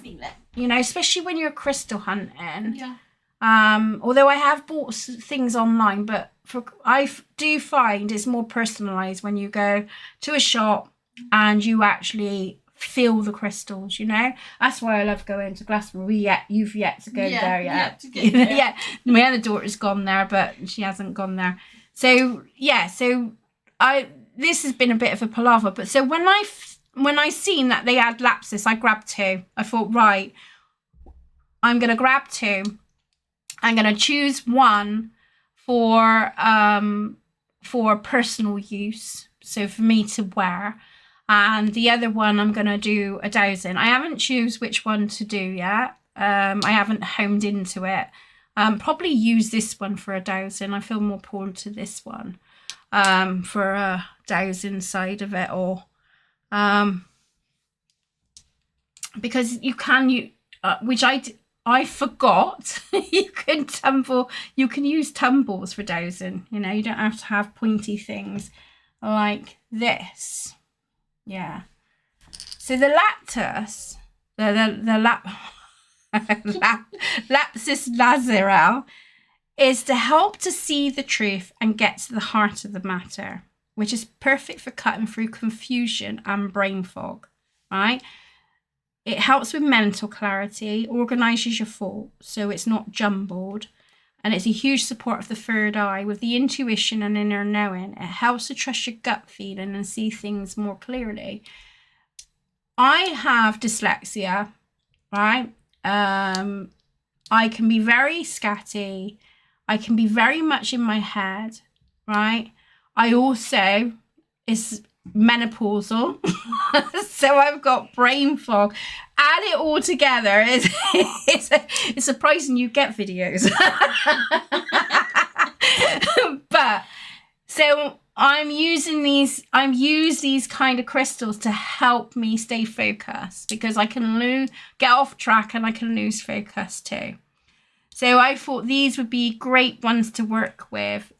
Especially when you're crystal hunting. Yeah. Although I have bought things online, but I do find it's more personalised when you go to a shop and you actually feel the crystals. That's why I love going to Glastonbury. You've yet to go there yet. To get there. Yeah, my other daughter's gone there, but she hasn't gone there. So this has been a bit of a palaver. But so when I seen that they had Lapis, I grabbed 2. I thought, right, I'm going to grab 2. I'm going to choose one for personal use, so for me to wear. And the other one, I'm going to do a dowsing. I haven't choose which one to do yet. I haven't homed into it. Probably use this one for a dowsing. I feel more pulled to this one for a dowsing side of it, or because which I forgot. You can use tumbles for dowsing. You don't have to have pointy things like this. Yeah. So the Lapis, Lapis Lazul is to help to see the truth and get to the heart of the matter, which is perfect for cutting through confusion and brain fog, right? It helps with mental clarity, organises your thoughts so it's not jumbled, and it's a huge support of the third eye with the intuition and inner knowing. It helps to trust your gut feeling and see things more clearly. I have dyslexia, right? I can be very scatty. I can be very much in my head, right? I also is menopausal, so I've got brain fog. Add it all together, it's surprising you get videos. But so I use these kind of crystals to help me stay focused, because I can get off track and I can lose focus too. So I thought these would be great ones to work with.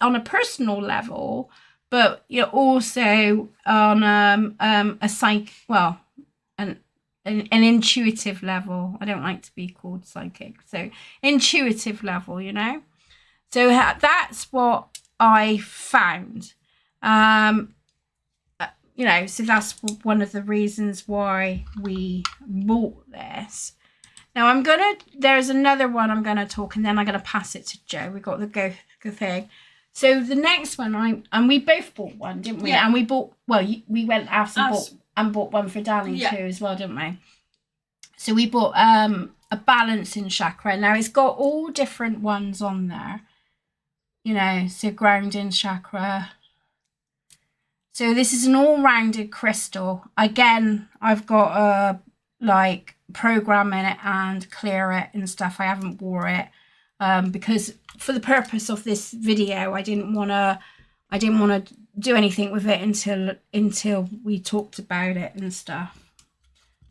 on a personal level, but you're also on a an intuitive level. I don't like to be called psychic, so intuitive level, you know. So that's what I found. You know, so that's one of the reasons why we bought this. Now there's another one I'm gonna talk, and then I'm gonna pass it to Joe. We got the go thing. So the next one, we both bought one, didn't we? Yeah. And we bought, we went out and bought one for Danny too as well, didn't we? So we bought a balancing chakra. Now it's got all different ones on there, you know, so grounding chakra. So this is an all-rounded crystal. Again, I've got a like program in it and clear it and stuff. I haven't wore it because for the purpose of this video, I didn't want to do anything with it until we talked about it and stuff.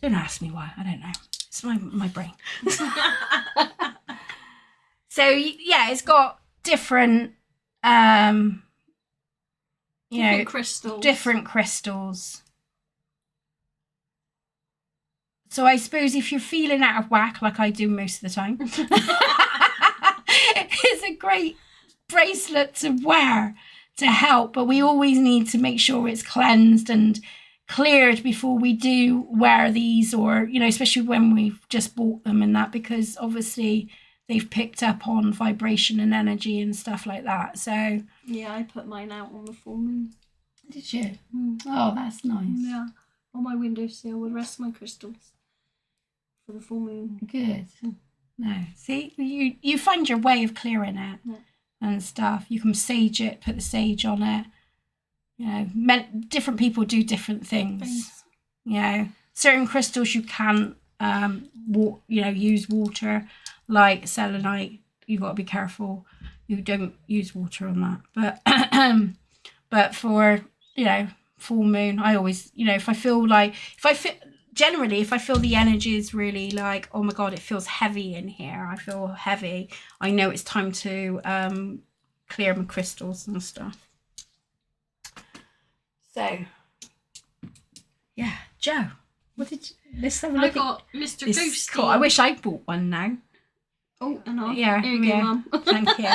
Don't ask me why. I don't know. It's my brain. So yeah, it's got different different crystals. So I suppose if you're feeling out of whack, like I do most of the time, it's a great bracelet to wear to help. But we always need to make sure it's cleansed and cleared before we do wear these, or, you know, especially when we've just bought them and that, because obviously they've picked up on vibration and energy and stuff like that. So yeah, I put mine out on the full moon. Did you? Oh, that's nice. Yeah, on my windowsill with the rest of my crystals for the full moon. Good. No, see, you find your way of clearing it and stuff. You can sage it, put the sage on it. You know, different people do different things. You know, certain crystals you can't, use water, like selenite. You got to be careful. You don't use water on that. But for, you know, full moon, I always, you know, if I feel the energy is really like, oh my God, it feels heavy in here. I feel heavy. I know it's time to clear my crystals and stuff. So, yeah, Joe, let's have a look. I got Mr. Ghosty. Cool. I wish I bought one now. Oh, and I. Yeah, here you go, Mum. Thank you.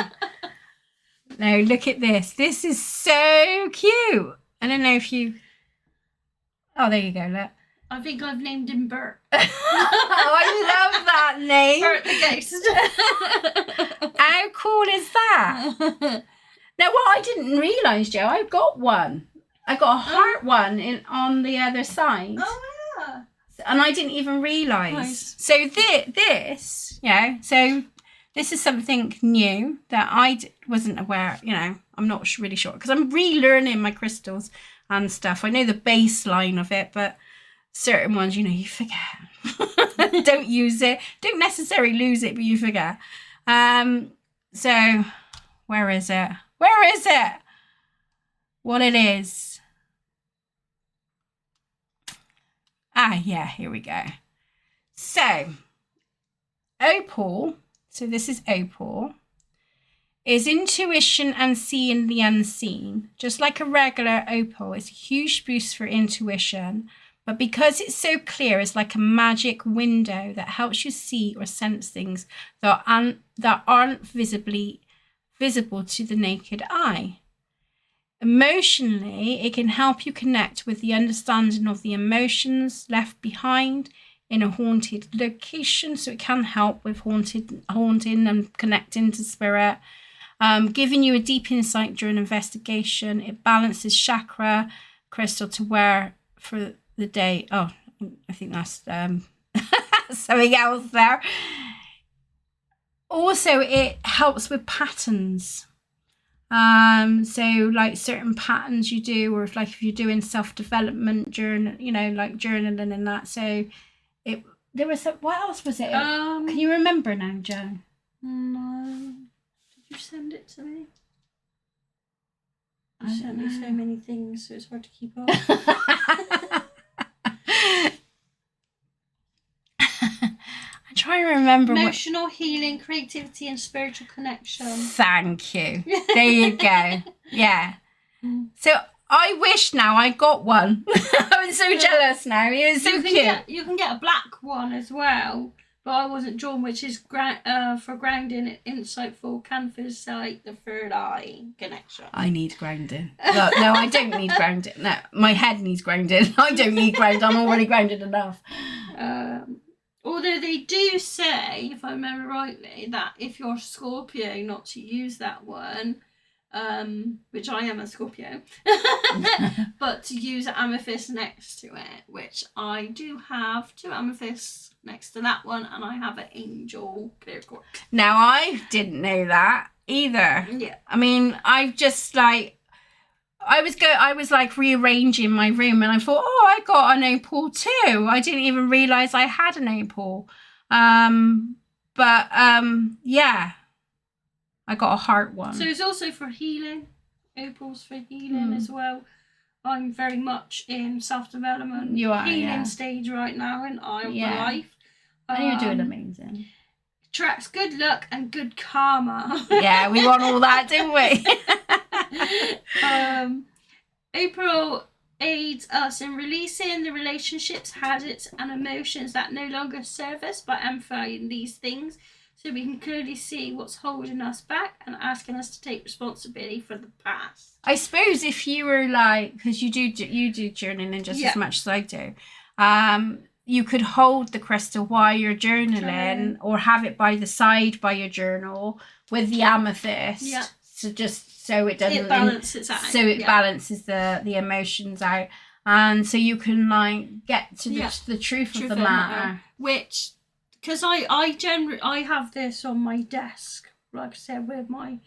Now, look at this. This is so cute. I don't know if you... Oh, there you go, look. I think I've named him Bert. Oh, I love that name. Bert the Ghost. How cool is that? Now, what I didn't realise, Joe, I've got one. I got a heart one on the other side. Oh, yeah. And I didn't even realise. Nice. So this, you know, this is something new that I wasn't aware, you know, I'm not really sure. Because I'm relearning my crystals and stuff. I know the baseline of it, but certain ones, you know, you forget. Don't use it. Don't necessarily lose it, but you forget. So, where is it? Where is it? What it is? Ah, yeah, here we go. So, Opal, so this is Opal, is intuition and seeing the unseen. Just like a regular opal, it's a huge boost for intuition. But because it's so clear, it's like a magic window that helps you see or sense things that aren't visible to the naked eye. Emotionally, it can help you connect with the understanding of the emotions left behind in a haunted location. So it can help with haunting and connecting to spirit. Giving you a deep insight during investigation. It balances chakra crystal to wear for the day. Oh, I think that's something else there. Also, it helps with patterns. So like certain patterns you do, or if you're doing self-development journaling and that. So there was what else was it? Can you remember now, Joan? No. Did you send it to me? You sent me so many things, so it's hard to keep up. trying to remember. Emotional healing, creativity, and spiritual connection. Thank you. There you go. Yeah. So I wish now I got one. I'm so jealous now. He is so cute. You can get a black one as well, but I wasn't drawn, which is for grounding, insightful, can facilitate the third eye connection. I need grounding. No, I don't need grounding. No, my head needs grounding. I don't need grounding. I'm already grounded enough. Although they do say, if I remember rightly, that if you're Scorpio, not to use that one. Which I am a Scorpio, but to use an amethyst next to it, which I do have 2 amethysts next to that one, and I have an angel clear quartz. Now I didn't know that either. Yeah. I mean, I've just like, I was like rearranging my room, and I thought, oh, I got an opal too. I didn't even realise I had an opal. Yeah. I got a heart one. So it's also for healing. Opal's for healing as well. I'm very much in self-development, healing stage right now in my life. And you're doing amazing. Attracts good luck and good karma. Yeah, we want all that, didn't we? April aids us in releasing the relationships, habits, and emotions that no longer serve us by amplifying these things, so we can clearly see what's holding us back and asking us to take responsibility for the past. I suppose if you were like, because you do journaling just as much as I do, you could hold the crystal while you're journaling or have it by the side by your journal with the amethyst. Yeah. So it doesn't... It balances out. So it balances the emotions out. And so you can like get to the truth of the matter. Which... Because I have this on my desk, like I said, with my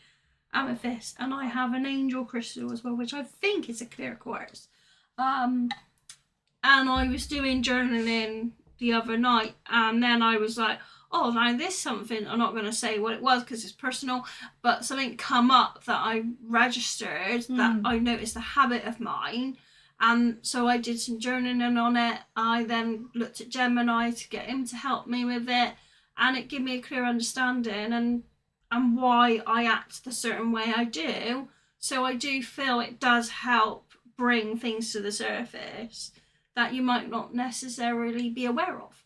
amethyst, and I have an angel crystal as well, which I think is a clear quartz. And I was doing journaling the other night, and then I was like, oh, now this something, I'm not going to say what it was because it's personal, but something come up that I registered that I noticed a habit of mine. And so I did some journaling on it. I then looked at Gemini to get him to help me with it. And it gave me a clear understanding and why I act the certain way I do. So I do feel it does help bring things to the surface that you might not necessarily be aware of.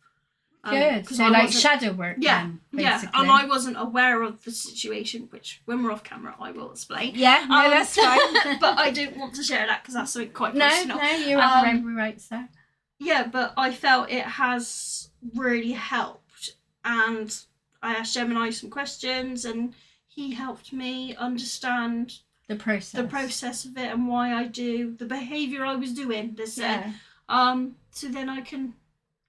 Good. So like shadow work. Yeah, then, basically. Yeah. And I wasn't aware of the situation, which when we're off camera, I will explain. Yeah, no, that's fine. But I don't want to share that because that's something quite personal. No, you have every right, sir. Yeah, but I felt it has really helped, and I asked Gemini some questions, and he helped me understand the process of it and why I do the behaviour I was doing. So then I can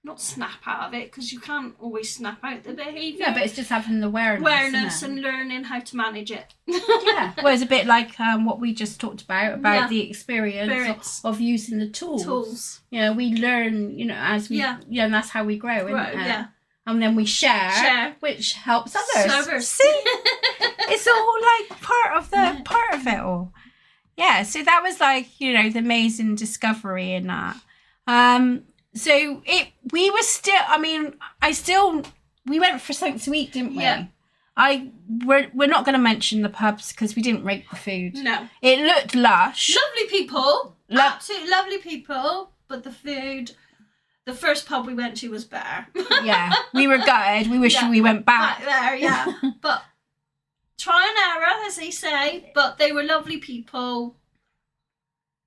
not snap out of it, because you can't always snap out the behaviour. No, but it's just having the awareness and learning how to manage it. Yeah, well, it's a bit like what we just talked about the experience of using the tools. You know, we learn, as we, and that's how we grow, isn't it? Yeah. And then we share, which helps others. See, it's all like part of it all. Yeah, so that was like, the amazing discovery in that. So we went for something to eat, didn't we? Yeah. We're not going to mention the pubs because we didn't rate the food. No. It looked lush. Lovely people. Absolutely lovely people. But the food, the first pub we went to was better. Yeah. We were gutted. We wish we went back. Back there, yeah. But try and error, as they say. But they were lovely people.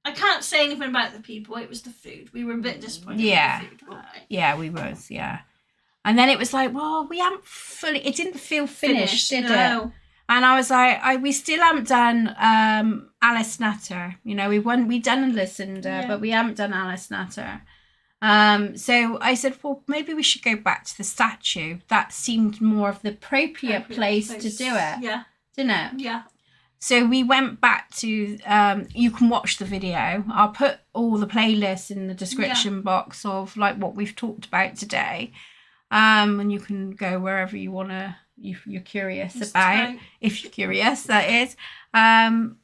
I can't say anything about the people. It was the food. We were a bit disappointed with the food, weren't we? Yeah, we was, yeah. And then it was like, well, we haven't it didn't feel finished, did it? And I was like, we still haven't done Alice Natter. We'd done Lucinda, but we haven't done Alice Natter. So I said, well, maybe we should go back to the statue. That seemed more of the appropriate place to do it. Yeah. Didn't it? Yeah. So we went back to, you can watch the video. I'll put all the playlists in the description box of like what we've talked about today. And you can go wherever you want to, you're curious about, if you're curious, that is. And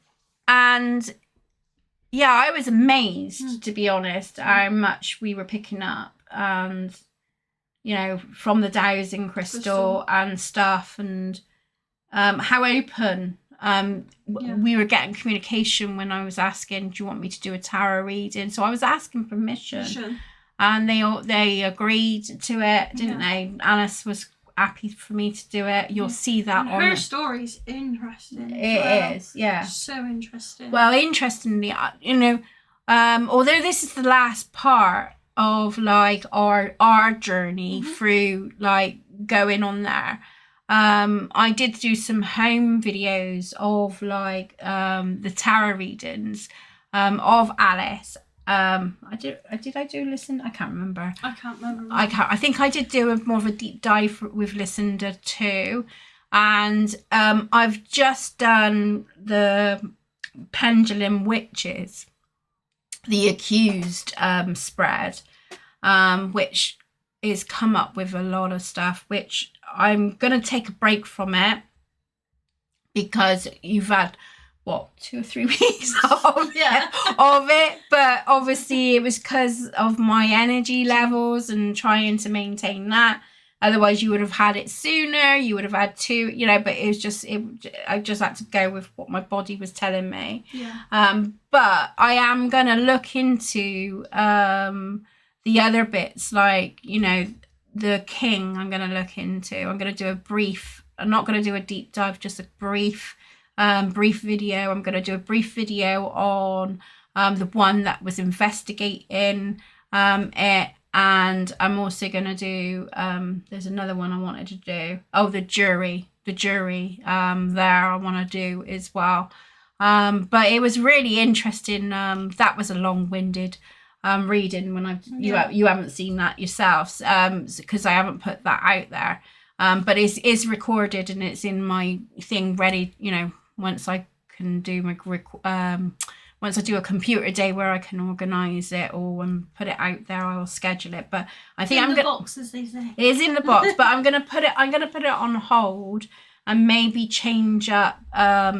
yeah, I was amazed, to be honest, how much we were picking up. And you know, from the dowsing crystal and stuff, and how open we were getting communication when I was asking, do you want me to do a tarot reading? So I was asking permission. And they agreed to it, didn't they? Alice was happy for me to do it. You'll see that and her story's interesting. It is, yeah. So interesting. Well, interestingly, you know, although this is the last part of like our journey through like going on there, I did do some home videos of like the tarot readings of Alice. I listen. I can't remember. I think I did do more of a deep dive with Lucinda too, and I've just done the Pendulum Witches, the accused spread, which is come up with a lot of stuff, which I'm gonna take a break from it because you've had what 2 or 3 weeks of it, but obviously it was because of my energy levels and trying to maintain that. Otherwise you would have had it sooner, you would have had 2, you know, but it was just I just had to go with what my body was telling me. But I am gonna look into the other bits, like, you know, the king. I'm gonna look into. I'm gonna do a brief. I'm not gonna do a deep dive, just a brief video. I'm going to do a brief video on the one that was investigating it, and I'm also going to do there's another one I wanted to do. Oh, the jury there I want to do as well. But it was really interesting. That was a long-winded reading when you haven't seen that yourselves, because I haven't put that out there. But it's recorded and it's in my thing ready, you know, once I can do my once I do a computer day where I can organise it all and put it out there, I'll schedule it. But I think I'm gonna box, as they say. It is in the box, but I'm gonna put it on hold and maybe change up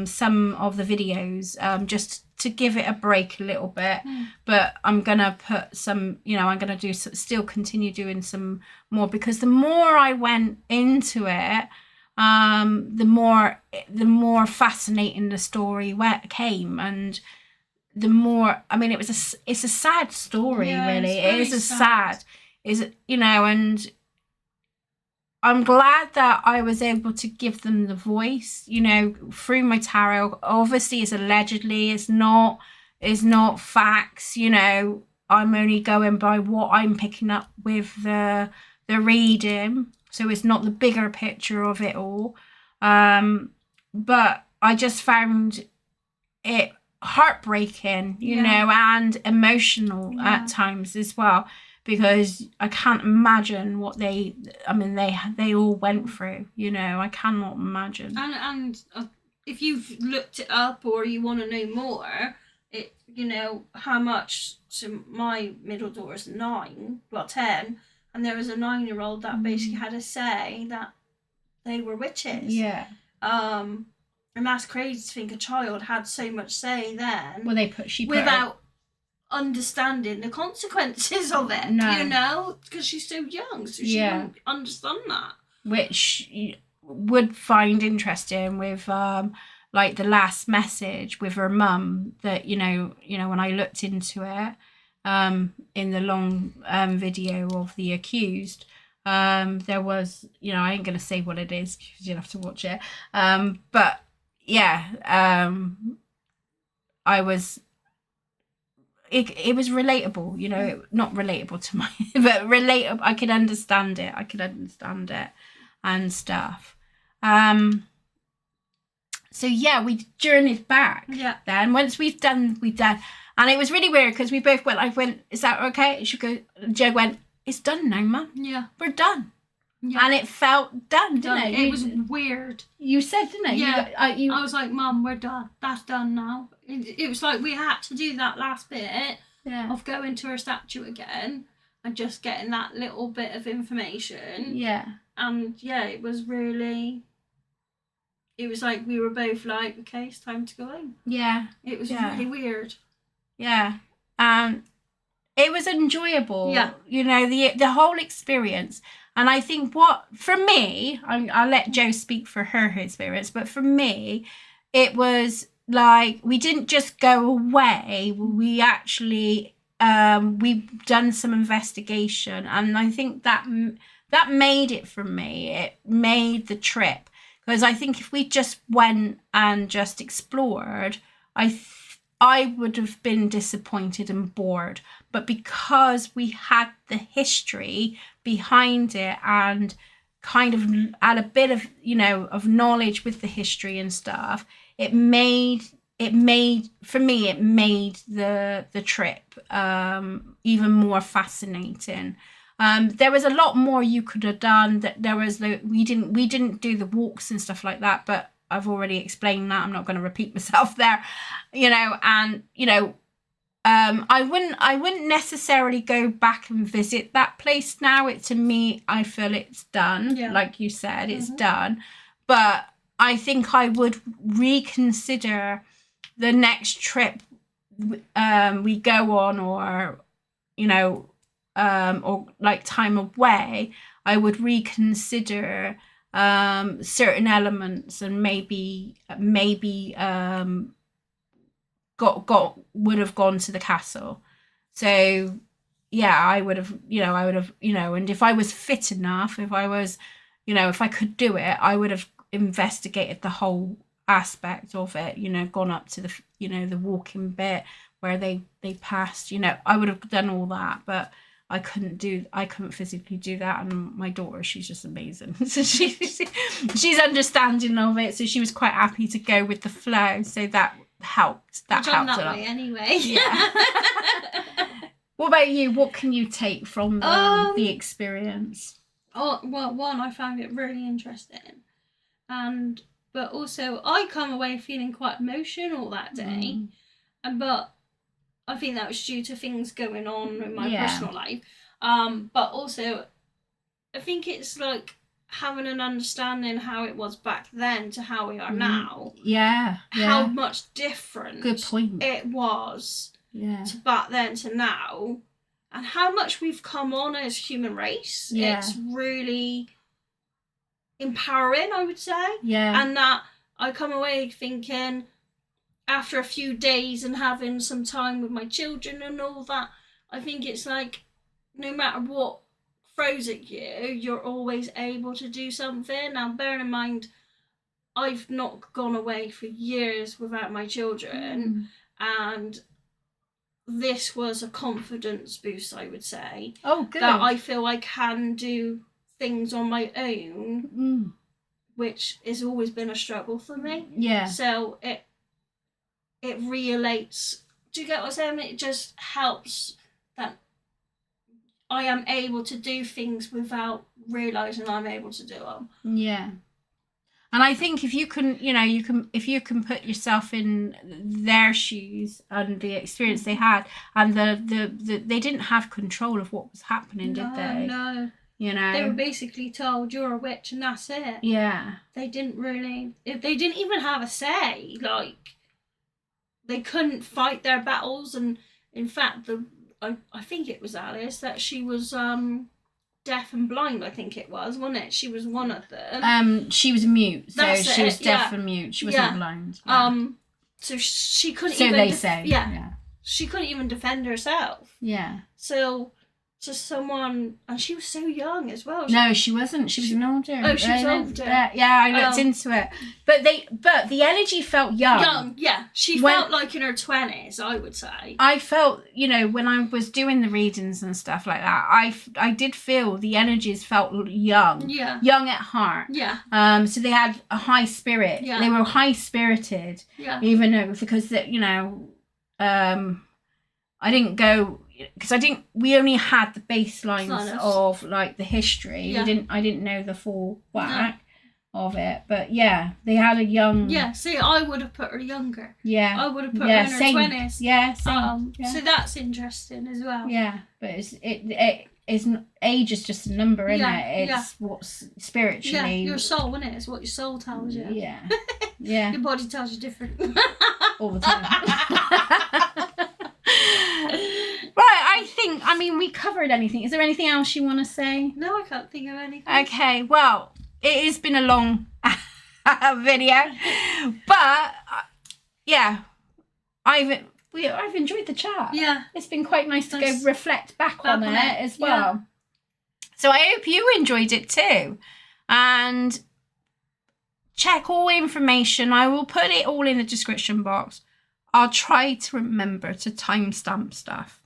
some of the videos just to give it a break a little bit. But I'm gonna put some, you know, I'm gonna do still continue doing some more, because the more I went into it, the more fascinating the story came, and the more, I mean, it's a sad story, really. It is a sad, you know, and I'm glad that I was able to give them the voice, you know, through my tarot. Obviously, it's allegedly, it's not facts, you know. I'm only going by what I'm picking up with the reading, so it's not the bigger picture of it all. But I just found it heartbreaking, you know, and emotional at times as well, because I can't imagine what they all went through, you know. I cannot imagine. And if you've looked it up or you want to know more, it, you know, how much, so my middle daughter's 10, and there was a 9-year-old that basically had a say that they were witches. And that's crazy to think a child had so much say then. Well, without understanding the consequences of it. No. You know, because she's so young, so she wouldn't understand that. Which you would find interesting with like the last message with her mum, that you know when I looked into it in the long video of the accused, there was, you know, I ain't gonna say what it is because you'll have to watch it, but I was, it was relatable, you know, not relatable to my, but relatable. I could understand it and stuff. So we journeyed back. Then once we done, and it was really weird because we both went. I went, "Is that okay?" Joe went, "It's done now, Mum. Yeah, we're done." Yeah. And it felt done, didn't it? It was weird. You said, didn't it? Yeah. I was like, Mum, we're done. That's done now. It was like we had to do that last bit of going to her statue again and just getting that little bit of information. Yeah. And it was really... It was like we were both like, okay, it's time to go home. Yeah. It was really weird. Yeah. it was enjoyable. Yeah. You know, the whole experience. And I think for me, I'll let Jo speak for her experience, but for me, it was like, we didn't just go away. We actually, we've done some investigation. And I think that made it for me. It made the trip. Because I think if we just went and just explored, I would have been disappointed and bored. But because we had the history behind it and kind of had a bit of, you know, of knowledge with the history and stuff, it made for me, it made the trip even more fascinating. There was a lot more you could have done. That there was we didn't do the walks and stuff like that, but I've already explained that. I'm not going to repeat myself there, you know. And you know, I wouldn't necessarily go back and visit that place now. To me, I feel it's done. Yeah. Like you said, it's done. But I think I would reconsider the next trip we go on, or you know. Or like time away, I would reconsider certain elements, and maybe would have gone to the castle. So yeah, I would have, and if I was fit enough, if I could do it, I would have investigated the whole aspect of it, gone up to the, the walking bit where they passed, I would have done all that, but I couldn't physically do that. And my daughter, she's just amazing. So she's understanding of it. So she was quite happy to go with the flow. So that helped. That helped a lot. Way anyway. Yeah. What about you? What can you take from the experience? Oh, well, one, I found it really interesting. But also I come away feeling quite emotional that day. But I think that was due to things going on in my personal life. But also, I think it's like having an understanding how it was back then to how we are now. Yeah. How much different Good point. it was to back then to now. And how much we've come on as human race. Yeah. It's really empowering, I would say. Yeah. And that I come away thinking, after a few days and having some time with my children and all that, I think it's like, no matter what throws at you, you're always able to do something. Now, bearing in mind, I've not gone away for years without my children, and this was a confidence boost, I would say. Oh, good. That I feel I can do things on my own, which has always been a struggle for me. Yeah. So it relates. Do you get what I'm saying? It just helps that I am able to do things without realising I'm able to do them. Yeah. And I think if you can, if you can put yourself in their shoes and the experience they had, and they didn't have control of what was happening, did they? No. They were basically told, you're a witch and that's it. Yeah. They didn't even have a say. Like, they couldn't fight their battles, and in fact, I think it was Alice, that she was deaf and blind. I think it was, wasn't it? She was one of them. She was mute, so she was deaf and mute. She wasn't blind. Yeah. So she couldn't. So they say. Yeah. She couldn't even defend herself. Yeah. So. Just someone, and she was so young as well. No, she wasn't. She was an older. Oh, she was older. Yeah, I looked into it. But the energy felt young. Young, yeah. She felt like in her 20s, I would say. I felt, when I was doing the readings and stuff like that, I did feel the energies felt young. Yeah. Young at heart. Yeah. So they had a high spirit. Yeah. They were high spirited. Yeah. Even though, because I didn't go, because we only had the baselines of like the history. Yeah. I didn't know the full whack of it, but yeah, they had a young. Yeah, see, I would have put her younger. Yeah, I would have put her in her 20s. Yeah, same. So that's interesting as well. Yeah, but it's age is just a number, isn't it? It's what's spiritually. Yeah, your soul, isn't it? It's what your soul tells you. Yeah, yeah. Your body tells you different. All the time. Right, I think I mean, we covered anything. Is there anything else you want to say? No, I can't think of anything. Okay, well, it has been a long video, but yeah, I've enjoyed the chat. Yeah, it's been quite nice to go reflect back on it as well. Yeah. So I hope you enjoyed it too, and check all information. I will put it all in the description box. I'll try to remember to timestamp stuff.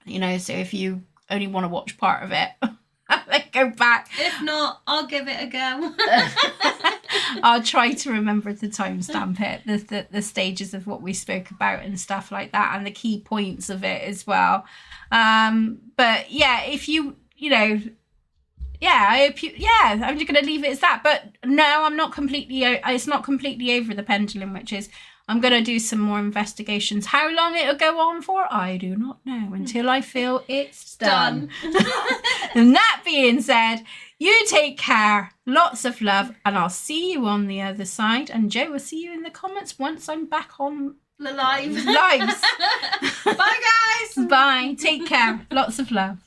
You know, so if you only want to watch part of it, then go back. If not, I'll give it a go. I'll try to remember to timestamp it, the stages of what we spoke about and stuff like that, and the key points of it as well. But yeah, if you know, yeah, I hope you, yeah, I'm just going to leave it as that. But no, I'm not completely, it's not completely over the Pendulum Witches. I'm going to do some more investigations. How long it'll go on for, I do not know, until I feel it's done. And that being said, you take care, lots of love, and I'll see you on the other side. And Joe will see you in the comments once I'm back on the lives. Bye, guys. Bye. Take care. Lots of love.